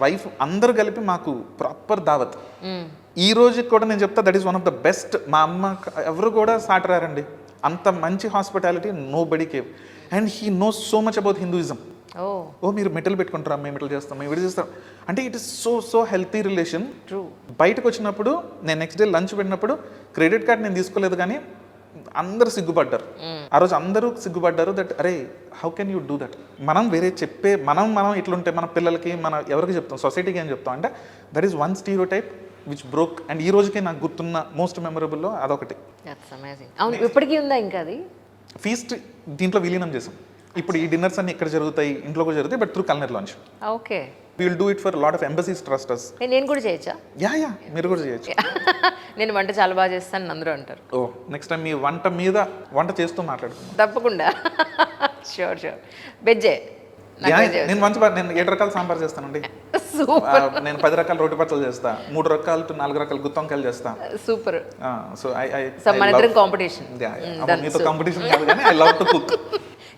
వైఫ్ అందరు కలిపి మాకు ప్రాపర్ దావత్. ఈ రోజుకి కూడా నేను చెప్తా that is one of the best. మా అమ్మ ఎవరు కూడా సాటరారండి, అంత మంచి hospitality nobody gave. And he knows so much about Hinduism. ఓ మీరు మెటల్ పెట్టుకుంటారా, మేము మెటల్ చేస్తాం, మేము విడి చేస్తాం అంటే it is so healthy relation. True. బయటకు వచ్చినప్పుడు నేను నెక్స్ట్ డే లంచ్ పెట్టినప్పుడు క్రెడిట్ కార్డ్ నేను తీసుకోలేదు, కానీ అందరూ సిగ్గుపడ్డారు. ఆ రోజు అందరూ సిగ్గుపడ్డారు. దట్ అరే how can you do that. మనం వేరే చెప్పే మనం ఇట్లుంటే మన పిల్లలకి మన ఎవరికి చెప్తాం, సొసైటీకి ఏం చెప్తాం అంటే that is one stereotype which broke. And ఈ రోజుకి నాకు గుర్తున్న మోస్ట్ మెమరబుల్లో అదొకటి. అవును, ఇప్పటికీ ఉందా ఇంకా అది? ఫీస్ట్ దీంట్లో విలీనం చేసాం. ఇప్పుడు ఈ డిన్నర్స్ అన్ని ఇక్కడ జరుగుతాయి, ఇంట్లో కూడా జరుగుతాయి, but through కల్నర్ launch. Okay. We will do it for a lot of embassies trust us. నేను కూడా చేయొచ్చా? యా మీరు కూడా చేయొచ్చు. నేను వంట చాలా బాగా చేస్తాను అందరూ అంటారు. ఓ నెక్స్ట్ టైం మీ వంట చేస్తూ మాట్లాడుకుందాం తప్పకుండా. షూర్. వెజ్జే. నేను 7 రకాల సాంబార్ చేస్తానండి. నేను 10 రకాల రోటి పచ్చలు చేస్తా, 3 రకాలు to 4 రకాల గుత్తొంకాయలు చేస్తా. సూపర్. సో మన ఇద్దరం కాంపిటీషన్. మీతో కాంపిటీషన్ కాదు కానీ I love to cook.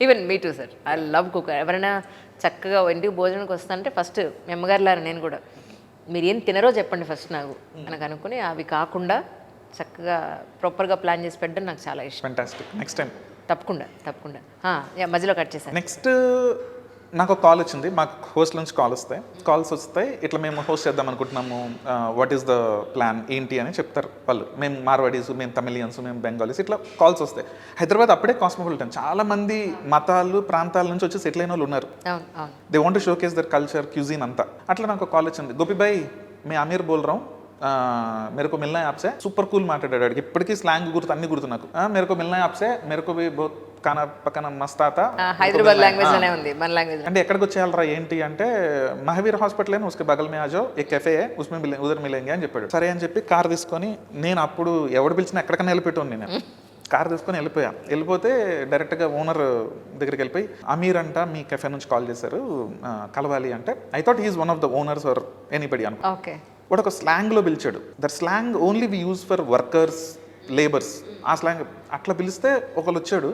Even me two sir, I love cook. ఎవరైనా చక్కగా ఇంటికి భోజనానికి వస్తానంటే ఫస్ట్ మీ అమ్మగారులారా నేను కూడా మీరు ఏం తినరో చెప్పండి ఫస్ట్ నాకు అనుకుని అవి కాకుండా చక్కగా ప్రాపర్గా ప్లాన్ చేసి పెట్టడం నాకు చాలా ఇష్టం. ఫెంటాస్టిక్. నెక్స్ట్ టైం తప్పకుండా. మధ్యలో కట్ చేశాను. నెక్స్ట్ నాకు కాల్ వచ్చింది, మాకు హోస్ట్ నుంచి కాల్స్ వస్తాయి, ఇట్లా మేము హోస్ట్ చేద్దాం అనుకుంటున్నాము, వాట్ ఈస్ ద ప్లాన్ ఏంటి అని చెప్తారు వాళ్ళు. మేము మార్వాడీస్, మేము తమిళియన్స్, మేము బెంగాలీస్, ఇట్లా కాల్స్ వస్తాయి. హైదరాబాద్ అప్పుడే కాస్మోపాలిటన్, చాలా మంది మతాలు ప్రాంతాల నుంచి వచ్చి సెటిల్ అయిన వాళ్ళు ఉన్నారు. They want to showcase there culture, cuisine అంతా. అట్లా నాకు కాల్ వచ్చింది, గోపి భాయ్ మే అమీర్ బోల్ రहा हूं, मेरे को मिलना है आपसे. సూపర్ కూల్ మాట్లాడాడు, అడిగి ఇప్పటికీ స్లాంగ్ గుర్తు, అన్ని గుర్తు నాకు. मेरे को मिलना है आपसे, मेरे को भी बहुत खाना पकाना मस्त आता. హైదరాబాద్ లాంగ్వేజ్ లోనే ఉంది, మన లాంగ్వేజ్. అంటే ఎక్కడికి వచ్చేయాలరా ఏంటి అంటే మహావీర్ హాస్పిటల్ है उसके बगल में आ जाओ, एक कैफे है उसमें उधर मिलेंगे అని చెప్పాడు. సరే అని చెప్పి కార్ తీసుకొని నేను అప్పుడు ఎవడు పిలిచినా ఎక్కడికైనా వెళ్ళిపెట్టాను. నేను కార్ తీసుకొని వెళ్ళిపోతే డైరెక్ట్గా ఓనర్ దగ్గరికి వెళ్ళిపోయి అమీర్ అంట మీ కెఫే నుంచి కాల్ చేశారు, కలవాలి అంటే. I thought he's one of the owners or anybody అనుకో. ఓకే. వాడు ఒక స్లాంగ్లో పిలిచాడు. That slang only we use for workers, labours. ఆ స్లాంగ్ అట్లా పిలిస్తే ఒకళ్ళు వచ్చాడు,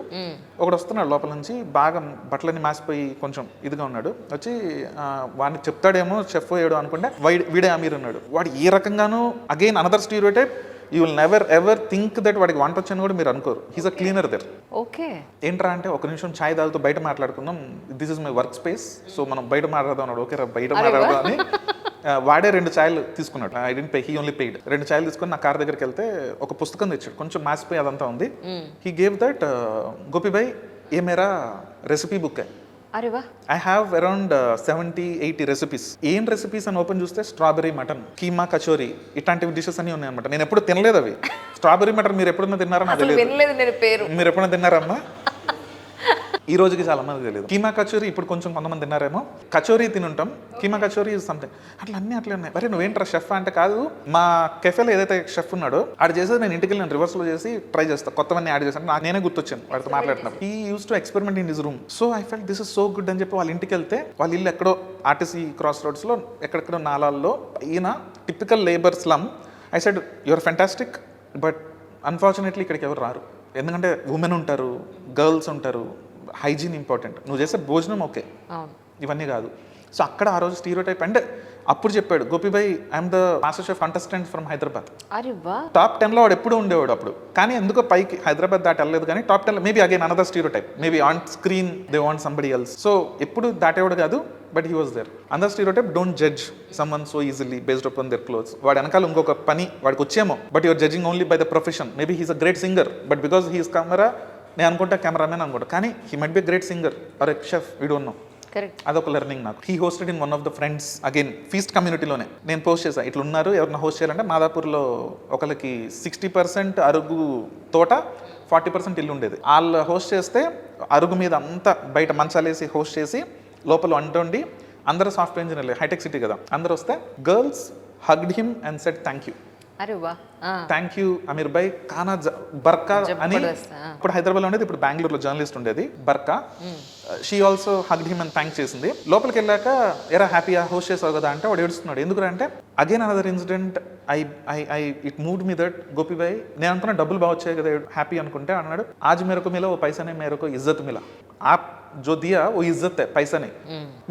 ఒకడు వస్తున్నాడు లోపల నుంచి, బాగా బట్టలన్నీ మాసిపోయి కొంచెం ఇదిగా ఉన్నాడు. వచ్చి వాడిని చెప్తాడేమో చెఫ్ అయ్యాడు అనుకుంటే వీడే అమీర్ ఉన్నాడు. వాడు ఏ రకంగానూ again another stereotype, you will never ever think that వాడికి వంట వచ్చని కూడా మీరు అనుకోరు. He's a cleaner there. Okay. ఏంట్రా అంటే ఒక నిమిషం ఛాయ్ తాగుతూ బయట మాట్లాడుకుందాం, this is my work space, so మనం బయట మాట్లాడదాం అన్నాడు. ఓకే రా బయట మాట్లాడదాం అని వాడే 2 ఛాయలు తీసుకున్నాడు. I didn't pay, he only paid. 2 ఛాయలు తీసుకొని నా కార్ దగ్గరికి వెళ్తే ఒక పుస్తకం తెచ్చాడు, కొంచెం మాసిపోయి అదంతా ఉంది. He gave that, Gopi Bhai A Mera recipe book high. అరే వా. I have around 70-80 recipes. ఏం రెసిపీస్ అని ఓపెన్ చూస్తే స్ట్రాబెరీ మటన్, కీమా కచోరీ, ఇట్లాంటివి డిషెస్ అన్ని ఉన్నాయి అనమాట. నేను ఎప్పుడు తినలేదు అవి. స్ట్రాబెరీ మటన్ మీరు ఎప్పుడన్నా తిన్నారా నాకు తెలియదు. నేను పేరు మీరు ఎప్పుడన్నా తిన్నారమ్మా? ఈ రోజుకి చాలా మంది తెలియదు. కీమా కచోరీ ఇప్పుడు కొంచెం కొంతమంది తిన్నారేమో. కచోరీ తినుంటాం, కీమా కచోరీ ఇస్ సంథింగ్. అట్లా అన్నీ అట్లే ఉన్నాయి. మరి నువ్వేంట్రా షెఫ్ అంటే కాదు, మా కెఫేలో ఏదైతే షెఫ్ ఉన్నాడో ఆడు చేసేది నేను ఇంటికి నేను రివర్స్లో చేసి ట్రై చేస్తాను, కొత్తవన్నీ యాడ్ చేస్తాను. నాకు నేనే గుర్తొచ్చాను వాడితో మాట్లాడుతున్నప్పుడు. ఈ use to experiment in his room. So I felt this is so good అని చెప్పి వాళ్ళ ఇంటికి వెళ్తే వాళ్ళ ఇల్లు ఎక్కడో ఆర్టీసీ క్రాస్ రోడ్స్లో ఎక్కడెక్కడో నాలాల్లో, ఈయన typical labour slum. I said your fantastic, but unfortunately ఇక్కడికి ఎవరు రారు, ఎందుకంటే ఉమెన్ ఉంటారు, గర్ల్స్ ఉంటారు, హైజీన్ ఇంపార్టెంట్, నువ్వు చేసే భోజనం ఓకే, ఇవన్నీ కాదు. సో అక్కడ ఆ రోజు స్టీరియోటైప్. అంటే అప్పుడు చెప్పాడు Gopibhai, I'm the master chef contestant from Hyderabad. Top 10లో వాడు ఎప్పుడు ఉండేవాడు అప్పుడు, కానీ ఎందుకో పైకి హైదరాబాద్ దాటి వెళ్ళలేదు. కానీ top 10 maybe again another stereotype, maybe on screen they want somebody else. So ఎప్పుడు దాటేవాడు కాదు, but he was there. Another stereotype, don't judge someone so easily based upon their clothes. వాడు వెనకాల ఇంకొక పని వాడికి వచ్చేమో, but your judging only by the profession. Maybe he's a great singer, but because he's camera, నేను అనుకుంటా కెమెరామెన్ అనుకుంటా, కానీ he might be great singer or a chef, we don't know. Correct. అదొక లెర్నింగ్ నాకు. He hosted in one of the friends, again feast కమ్యూనిటీలోనే నేను పోస్ట్ చేశాను, ఇట్లా ఉన్నారు ఎవరైనా హోస్ట్ చేయాలంటే. మాదాపూర్లో ఒకరికి 60% అరుగు తోట, 40% ఇల్లు ఉండేది. వాళ్ళు హోస్ట్ చేస్తే అరుగు మీద అంతా బయట మంచాలేసి హోస్ట్ చేసి లోపల వండి, అందరూ సాఫ్ట్వేర్ ఇంజనీర్లే, హైటెక్ సిటీ కదా, అందరూ వస్తే girls hugged him and said thank you, thank you Aamir bhai, ఖానా బర్కా అని. ఇప్పుడు హైదరాబాద్లో ఉండేది, ఇప్పుడు బెంగళూరులో జర్నలిస్ట్ ఉండేది Barkha. She also hugged him and thank చేసింది. లోపలికి వెళ్ళాక ఎరా హ్యాపీగా హోస్ట్ చేసావు కదా అంటే వాడు ఏడుస్తున్నాడు. ఎందుకంటే again another incident, I it moved me that Gopibhai, నేను అనుకున్నా డబ్బులు బాగా వచ్చాయి కదా హ్యాపీ అనుకుంటే, అన్నాడు ఆజ్ మేరకు మిలా ఓ పైసానే మేరకు ఇజ్జత్ మిలా, आप जो दिया वो इज्जत है, पैसा नहीं.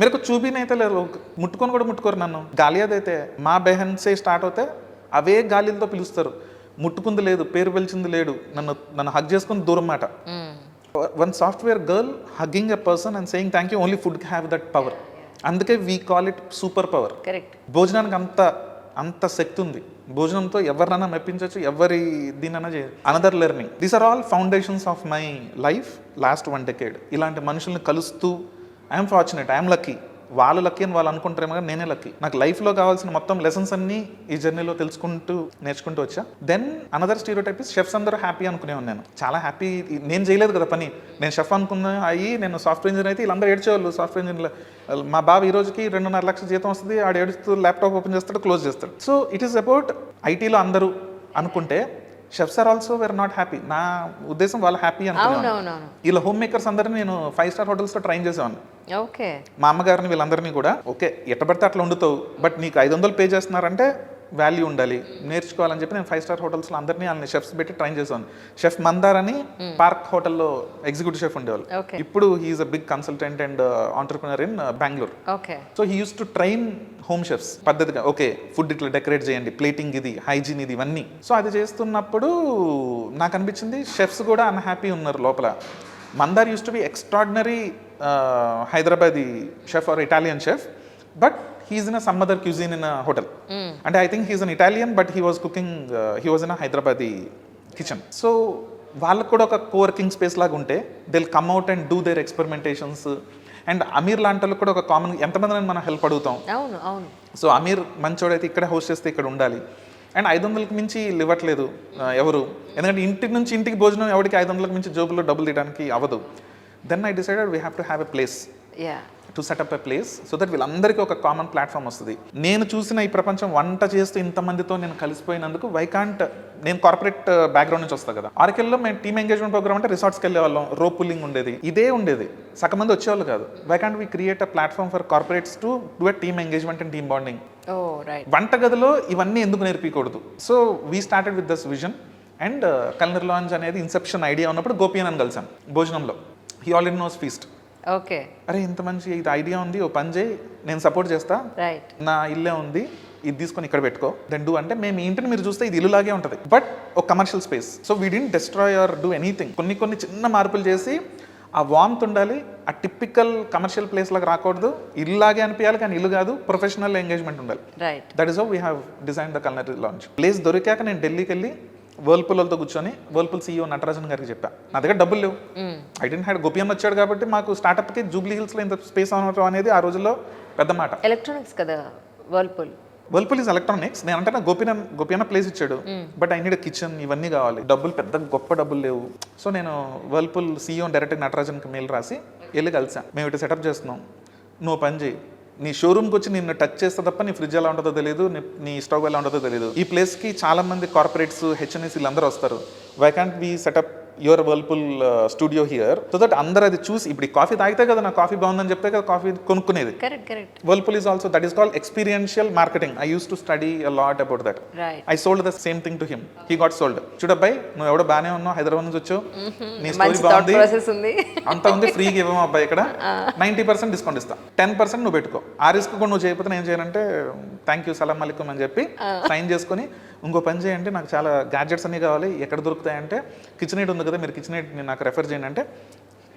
मेरे को चू भी नहीं थे लोग, ముట్టుకొని కూడా ముట్టుకోరు నన్ను. గాలియా దైతే మా బెహన్ సే స్టార్ట్ అవుతే అవే గాలిలతో పిలుస్తారు. ముట్టుకుంది లేదు, పేరు పిలిచింది లేడు, నన్ను హగ్ చేసుకుని దూరం మాట. One software girl hugging a person and saying thank you, only food have that power. అందుకే we call it super power. భోజనానికి అంత శక్తి ఉంది. భోజనంతో ఎవరినైనా మెప్పించవచ్చు, ఎవరి దీనైనా చేయొచ్చు. Another learning, these are all foundations of my life last 1 decade. ఇలాంటి మనుషుల్ని కలుస్తూ ఐఎమ్ ఫార్చునేట్, ఐఎమ్ లక్కీ. వాళ్ళు లక్కీ అని వాళ్ళు అనుకుంటారేమో కానీ నేనే లక్కీ. నాకు లైఫ్లో కావాల్సిన మొత్తం లెసన్స్ అన్నీ ఈ జర్నీలో నేర్చుకుంటూ వచ్చా. Then another stereotype is chefs అందరూ హ్యాపీ అనుకునేవాను. నేను చాలా హ్యాపీ, నేను చేయలేదు కదా పని, నేను షెఫ్ అనుకున్నా నేను సాఫ్ట్వేర్ ఇంజనీర్ అయితే వీళ్ళందరూ ఏడ్చేవాళ్ళు. సాఫ్ట్వేర్ ఇంజనీర్ మా బాబు ఈ రోజుకి 2.5 లక్షల జీతం వస్తుంది, ఆడు ఏడుస్తూ ల్యాప్టాప్ ఓపెన్ చేస్తాడు, క్లోజ్ చేస్తాడు. సో ఇట్ ఈస్ అబౌట్ ఐటీలో అందరూ అనుకుంటే chefs are also were not happy. నా ఉద్దేశం వాళ్ళు హ్యాపీ అనుకున్నాను. ఇలా హోమ్ మేకర్స్ అందరినీ నేను 5-star హోటల్స్లో ట్రైన్ చేసేవాడిని. ఓకే, మా అమ్మగారిని వీళ్ళందరినీ కూడా. ఓకే ఎట్టబడితే అట్లా వండుతావు, బట్ నీకు 500 పే చేస్తున్నారంటే వాల్యూ ఉండాలి, నేర్చుకోవాలని చెప్పి నేను 5-star హోటల్స్లో అందరినీ వాళ్ళని షెఫ్స్ పెట్టి ట్రైన్ చేసాను. షెఫ్ మందార్ అని పార్క్ హోటల్లో ఎగ్జిక్యూటివ్ షెఫ్ ఉండేవాళ్ళు. ఇప్పుడు he's a big consultant and entrepreneur in Bengaluru. So he use to train home chefs పద్ధతిగా. ఓకే ఫుడ్ ఇట్లా డెకరేట్ చేయండి, ప్లేటింగ్ ఇది, హైజీన్ ఇది, ఇవన్నీ. సో అది చేస్తున్నప్పుడు నాకు అనిపించింది షెఫ్స్ కూడా అన్హ్యాపీ ఉన్నారు లోపల. Mandar used to be extraordinary Hyderabadi chef or Italian chef, but he's in a some other cuisine in a hotel. And I think he's an Italian, but he was cooking, he was in a Hyderabadi kitchen. So వాళ్ళకు కూడా ఒక కోవర్కింగ్ స్పేస్ లాగా ఉంటే they will come out and do their experimentations. And Aamir లాంటి వాళ్ళకి కూడా ఒక కామన్, ఎంతమంది మనం హెల్ప్ అడుగుతాం. సో అమీర్ మంచోడైతే ఇక్కడ హోస్ట్ చేస్తే ఇక్కడ ఉండాలి. అండ్ 500కి మించి ఇవ్వట్లేదు ఎవరు, ఎందుకంటే ఇంటి నుంచి ఇంటికి భోజనం ఎవరికి 500కి మించి జోబులో డబ్బులు తీయడానికి అవ్వదు. Then I decided we have to have a place to set up a place so that వీళ్ళందరికీ ఒక కామన్ ప్లాట్ఫామ్ వస్తుంది. నేను చూసిన ఈ ప్రపంచం వంట చేస్తూ ఇంతమందితో నేను కలిసిపోయినందుకు వై కాంట్, నేను కార్పొరేట్ బ్యాక్గ్రౌండ్ నుంచి వస్తాను కదా. ఆర్కెల్లో మేము టీమ్ ఎంగేజ్మెంట్ ప్రోగ్రామ్ అంటే రిసార్ట్స్కి వెళ్ళే వాళ్ళం, రోప్ పుల్లింగ్ ఉండేది, ఇదే ఉండేది, సగం మంది వచ్చేవాళ్ళు కాదు. Why can't we create a platform for corporates to do a team engagement and team bonding. వంటగదిలో ఇవన్నీ ఎందుకు నేర్పించకూడదు? So we started with this vision. And culinary lounge అనేది ఇన్సెప్షన్ ఐడియా ఉన్నప్పుడు గోపి అని కలిసాను భోజనంలో. He already knows feast. Okay, అరే ఇంత మంచి ఇది ఐడియా ఉంది, ఓ పని చేయి, నేను సపోర్ట్ చేస్తా, నా ఇల్లే ఉంది, ఇది తీసుకొని ఇక్కడ పెట్టుకో, దెన్ డూ అంటే. మేము ఇంటిని మీరు చూస్తే ఇది ఇల్లులాగే ఉంటుంది, బట్ ఒక commercial space. So we didn't destroy or do anything. కొన్ని చిన్న మార్పులు చేసి ఆ వామ్త్ ఉండాలి, ఆ టిపికల్ కమర్షియల్ ప్లేస్ లాగా రాకూడదు, ఇల్లులాగే అనిపించాలి కానీ ఇల్లు కాదు, ప్రొఫెషనల్ ఎంగేజ్మెంట్ ఉండాలి. That is how we have design the culinary lounge. Place దొరికాక నేను ఢిల్లీకి వెళ్ళి వర్ల్పూల్తో కూర్చొని వర్ల్పూల్ CEO నటరాజన్ గారికి చెప్పా, నా దగ్గర డబ్బులు లేవు, ఐ డెంట్ హ్యాడ్, గోపి అన్న వచ్చాడు కాబట్టి మాకు స్టార్ట్అప్కి జూబ్లీ హిల్స్లో ఇంత స్పేస్ అనడం అనేది ఆ రోజుల్లో పెద్ద మాట. ఎలక్ట్రానిక్స్ కదా వర్ల్పూల్. Whirlpool is electronics. నేను అంటే గోపిన ప్లేస్ ఇచ్చాడు, బట్ ఐ నీడ్ కిచెన్, ఇవన్నీ కావాలి, డబ్బులు పెద్ద గొప్ప డబ్బులు లేవు. సో నేను వర్ల్పూల్ CEO డైరెక్టర్ నటరాజన్కి మెయిల్ రాసి వెళ్ళి కలిసాను. మేము ఇటు సెటప్ చేస్తున్నాం, నువ్వు పని చేయి, నీ షోరూమ్కి వచ్చి నిన్ను టచ్ చేస్తే తప్ప నీ ఫ్రిడ్జ్ ఎలా ఉంటుందో తెలియదు, నీ స్టవ్ ఎలా ఉంటుందో తెలియదు. ఈ ప్లేస్కి చాలా మంది కార్పొరేట్స్, HNS వీళ్ళందరూ వస్తారు. Why can't we set up your Whirlpool studio here, so that అందరూ అది చూసి, ఇప్పుడు ఈ కాఫీ తాగితే కదా నా కాఫీ బాగుందని చెప్తే కదా కాఫీ కొనుక్కునేది. Correct. Whirlpool is also, that is called experiential marketing. I used to study a lot about that. Right. I sold the same thing to him. He got sold. చూడబ్బాయి, నువ్వు ఎవడో బాగానే ఉన్నావు, హైదరాబాద్ నుంచి వచ్చావు, నీ స్టోరీ బాగుంది, అంత ఉంది, ఫ్రీగా ఇవ్వము అబ్బాయి, ఇక్కడ 90% డిస్కౌంట్ ఇస్తా, 10% నువ్వు పెట్టుకో, ఆ రిస్క్ కూడా నువ్వు చేయకపోతే నేను చేయనంటే థ్యాంక్ యూ సలాం అలైకుం అని చెప్పి సైన్ చేసుకొని, ఇంకో పని చేయండి, నాకు చాలా గ్యాడ్జెట్స్ అన్నీ కావాలి, ఎక్కడ దొరుకుతాయంటే కిచెన్ ఎయిడ్ ఉంది కదా, మీరు కిచెన్ ఎయిడ్ నాకు రెఫర్ చేయండి అంటే,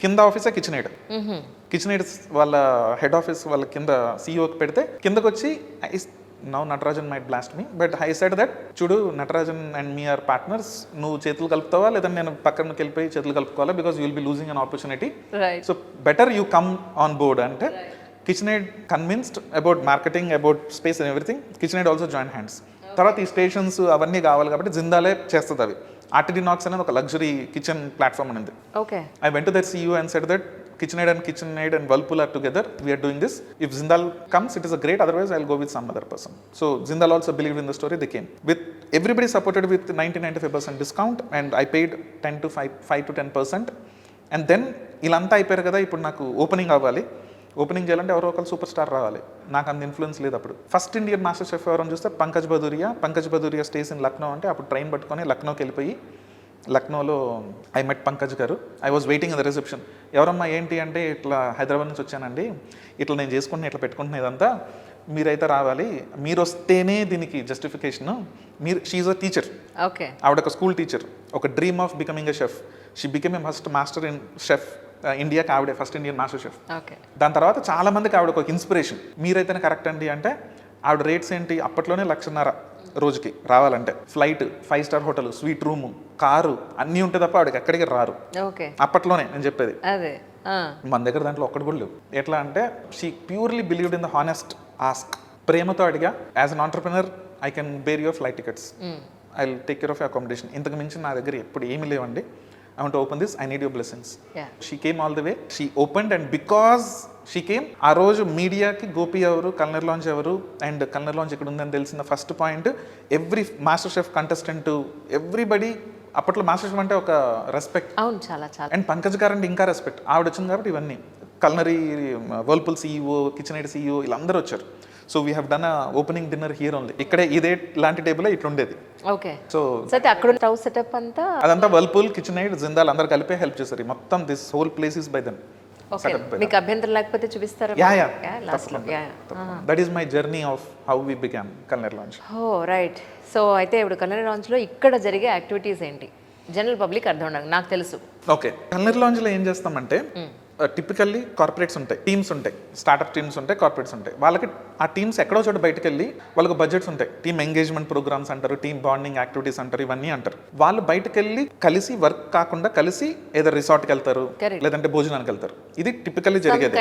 కింద ఆఫీసే కిచెన్ ఎయిడ్ వాళ్ళ హెడ్ ఆఫీస్ వాళ్ళ కింద CEOకి పెడితే కిందకు వచ్చి, now Natarajan might blast me, but I said that చూడు Natarajan and me are partners, నువ్వు చేతులు కలుపుతావా లేదంటే నేను పక్కనకి వెళ్ళిపోయి చేతులు కలుపుకోవాలా, because you will be losing an opportunity, so better you come on board అంటే, KitchenAid convinced about marketing, about space and everything. KitchenAid also join hands. తర్వాత ఈ స్టేషన్స్ అవన్నీ కావాలి కాబట్టి జిందాలే చేస్తుంది అవి. RTD Knox అనేది ఒక లగ్జరీ కిచెన్ ప్లాట్ఫామ్ అనేది. Okay. I went to their CEO and said that KitchenAid and Whirlpool are together. We are doing this. If Zindal comes, it is a great. Otherwise, I'll go with some other person. So Zindal also believed in the story. They came. With everybody supported with 90-95% discount, and I paid 5 to 10%. And then ilanta అయిపోయారు కదా, ఇప్పుడు నాకు ఓపెనింగ్ అవ్వాలి. ఓపెనింగ్ చేయాలంటే ఎవరో ఒకరు సూపర్ స్టార్ రావాలి. నాకు అంత ఇన్ఫ్లుయెన్స్ లేదు అప్పుడు. ఫస్ట్ ఇండియన్ మాస్టర్ షెఫ్ ఎవరైనా చూస్తే పంకజ్ బదూరియా స్టేస్ ఇన్ లక్నో అంటే, అప్పుడు ట్రైన్ పట్టుకొని లక్నోకి వెళ్ళిపోయి, లక్నోలో ఐ మెట్ పంకజ్ గారు. I was waiting in the reception. ఎవరమ్మా ఏంటి అంటే, ఇట్లా హైదరాబాద్ నుంచి వచ్చానండి, ఇట్లా నేను చేసుకుంటున్నా, ఇట్లా పెట్టుకుంటున్నా, ఇదంతా మీరైతే రావాలి, మీరు వస్తేనే దీనికి justification. She's a teacher, okay, ఆవిడ ఒక స్కూల్ టీచర్, ఒక dream of becoming a chef. She become a first master in chef ఇండియాకి, ఆవిడే ఫస్ట్ ఇండియన్ మాస్టర్ షెఫ్. దాని తర్వాత చాలా మందికి ఆవిడ ఒక ఇన్స్పిరేషన్. మీరైతేనే కరెక్ట్ అండి అంటే, ఆవిడ రేట్స్ ఏంటి, అప్పట్లోనే 1,50,000 రోజుకి రావాలంటే, flight, 5 star hotel, sweet room, car అన్నీ ఉంటే తప్ప ఆవిడకి ఎక్కడికి రారు. అప్పట్లోనే నేను చెప్పేది. మన దగ్గర దాంట్లో ఒక్కటి కూడా లేవు. ఎట్లా అంటే, she purely believed in the honest ask. ప్రేమతో అడిగా, as an entrepreneur I can bear your flight tickets, I will take care of your accommodation. ఇంతకు మించి నా దగ్గర ఎప్పుడు ఏమీ లేవండి, I want to open this, I need your blessings. Yeah. She came all the way, she opened, and because she came, ఆ రోజు మీడియాకి గోపి ఎవరు, కల్నర్ లాంచ్ ఎవరు, అండ్ కల్నర్ లాంచ్ ఇక్కడ ఉందని తెలిసిన first point, every master chef contestant, everybody, అప్పట్లో మాస్టర్ షెఫ్ అంటే ఒక రెస్పెక్ట్. అవును, చాలా. అండ్ పంకజ్ గారు అంటే ఇంకా రెస్పెక్ట్. ఆవిడ వచ్చింది కాబట్టి ఇవన్నీ. Culinary, Whirlpool CEO, KitchenAid CEO వీళ్ళందరూ వచ్చారు. So we have done opening dinner here only. ఇక్కడే ఇదే లాంటి టేబుల్ ఇట్లా ఉండేది. ఓకే. సో అక్కడ స్టవ్ సెటప్ అంతా అదంతా వర్ల్పూల్, KitchenAid, జిందాల్ అందరు కలిపే హెల్ప్ చేశారు. మొత్తం this whole place is by them. మీకు అభ్యంతరం లేకపోతే చూపిస్తారా? That is my journey of how we began Culinary Lounge. Oh right. So అయితే ఇప్పుడు కల్నర్ లాంచ్లో ఇక్కడ జరిగే యాక్టివిటీస్ ఏంటి, జనరల్ పబ్లిక్ అర్థం ఉండదు, నాకు తెలుసు. ఓకే, కల్నర్ లాంచ్లో ఏం చేస్తామంటే, టిపికల్లీ కార్పొరేట్స్ ఉంటాయి, టీమ్స్ ఉంటాయి, స్టార్ట్అప్ టీమ్స్ ఉంటాయి, కార్పొరేట్స్ ఉంటాయి. వాళ్ళకి ఆ టీమ్స్ ఎక్కడో చోట బయటకు వెళ్ళి వాళ్ళకి బడ్జెట్స్ ఉంటాయి. టీమ్ ఎంగేజ్మెంట్ ప్రోగ్రామ్స్ అంటారు, టీమ్ బాండింగ్ యాక్టివిటీస్ అంటారు, ఇవన్నీ అంటారు. వాళ్ళు బయటకు వెళ్ళి కలిసి వర్క్ కాకుండా కలిసి ఏదో రిసార్ట్కి వెళ్తారు, లేదంటే భోజనానికి వెళ్తారు. ఇది టిపికల్లీ జరిగేది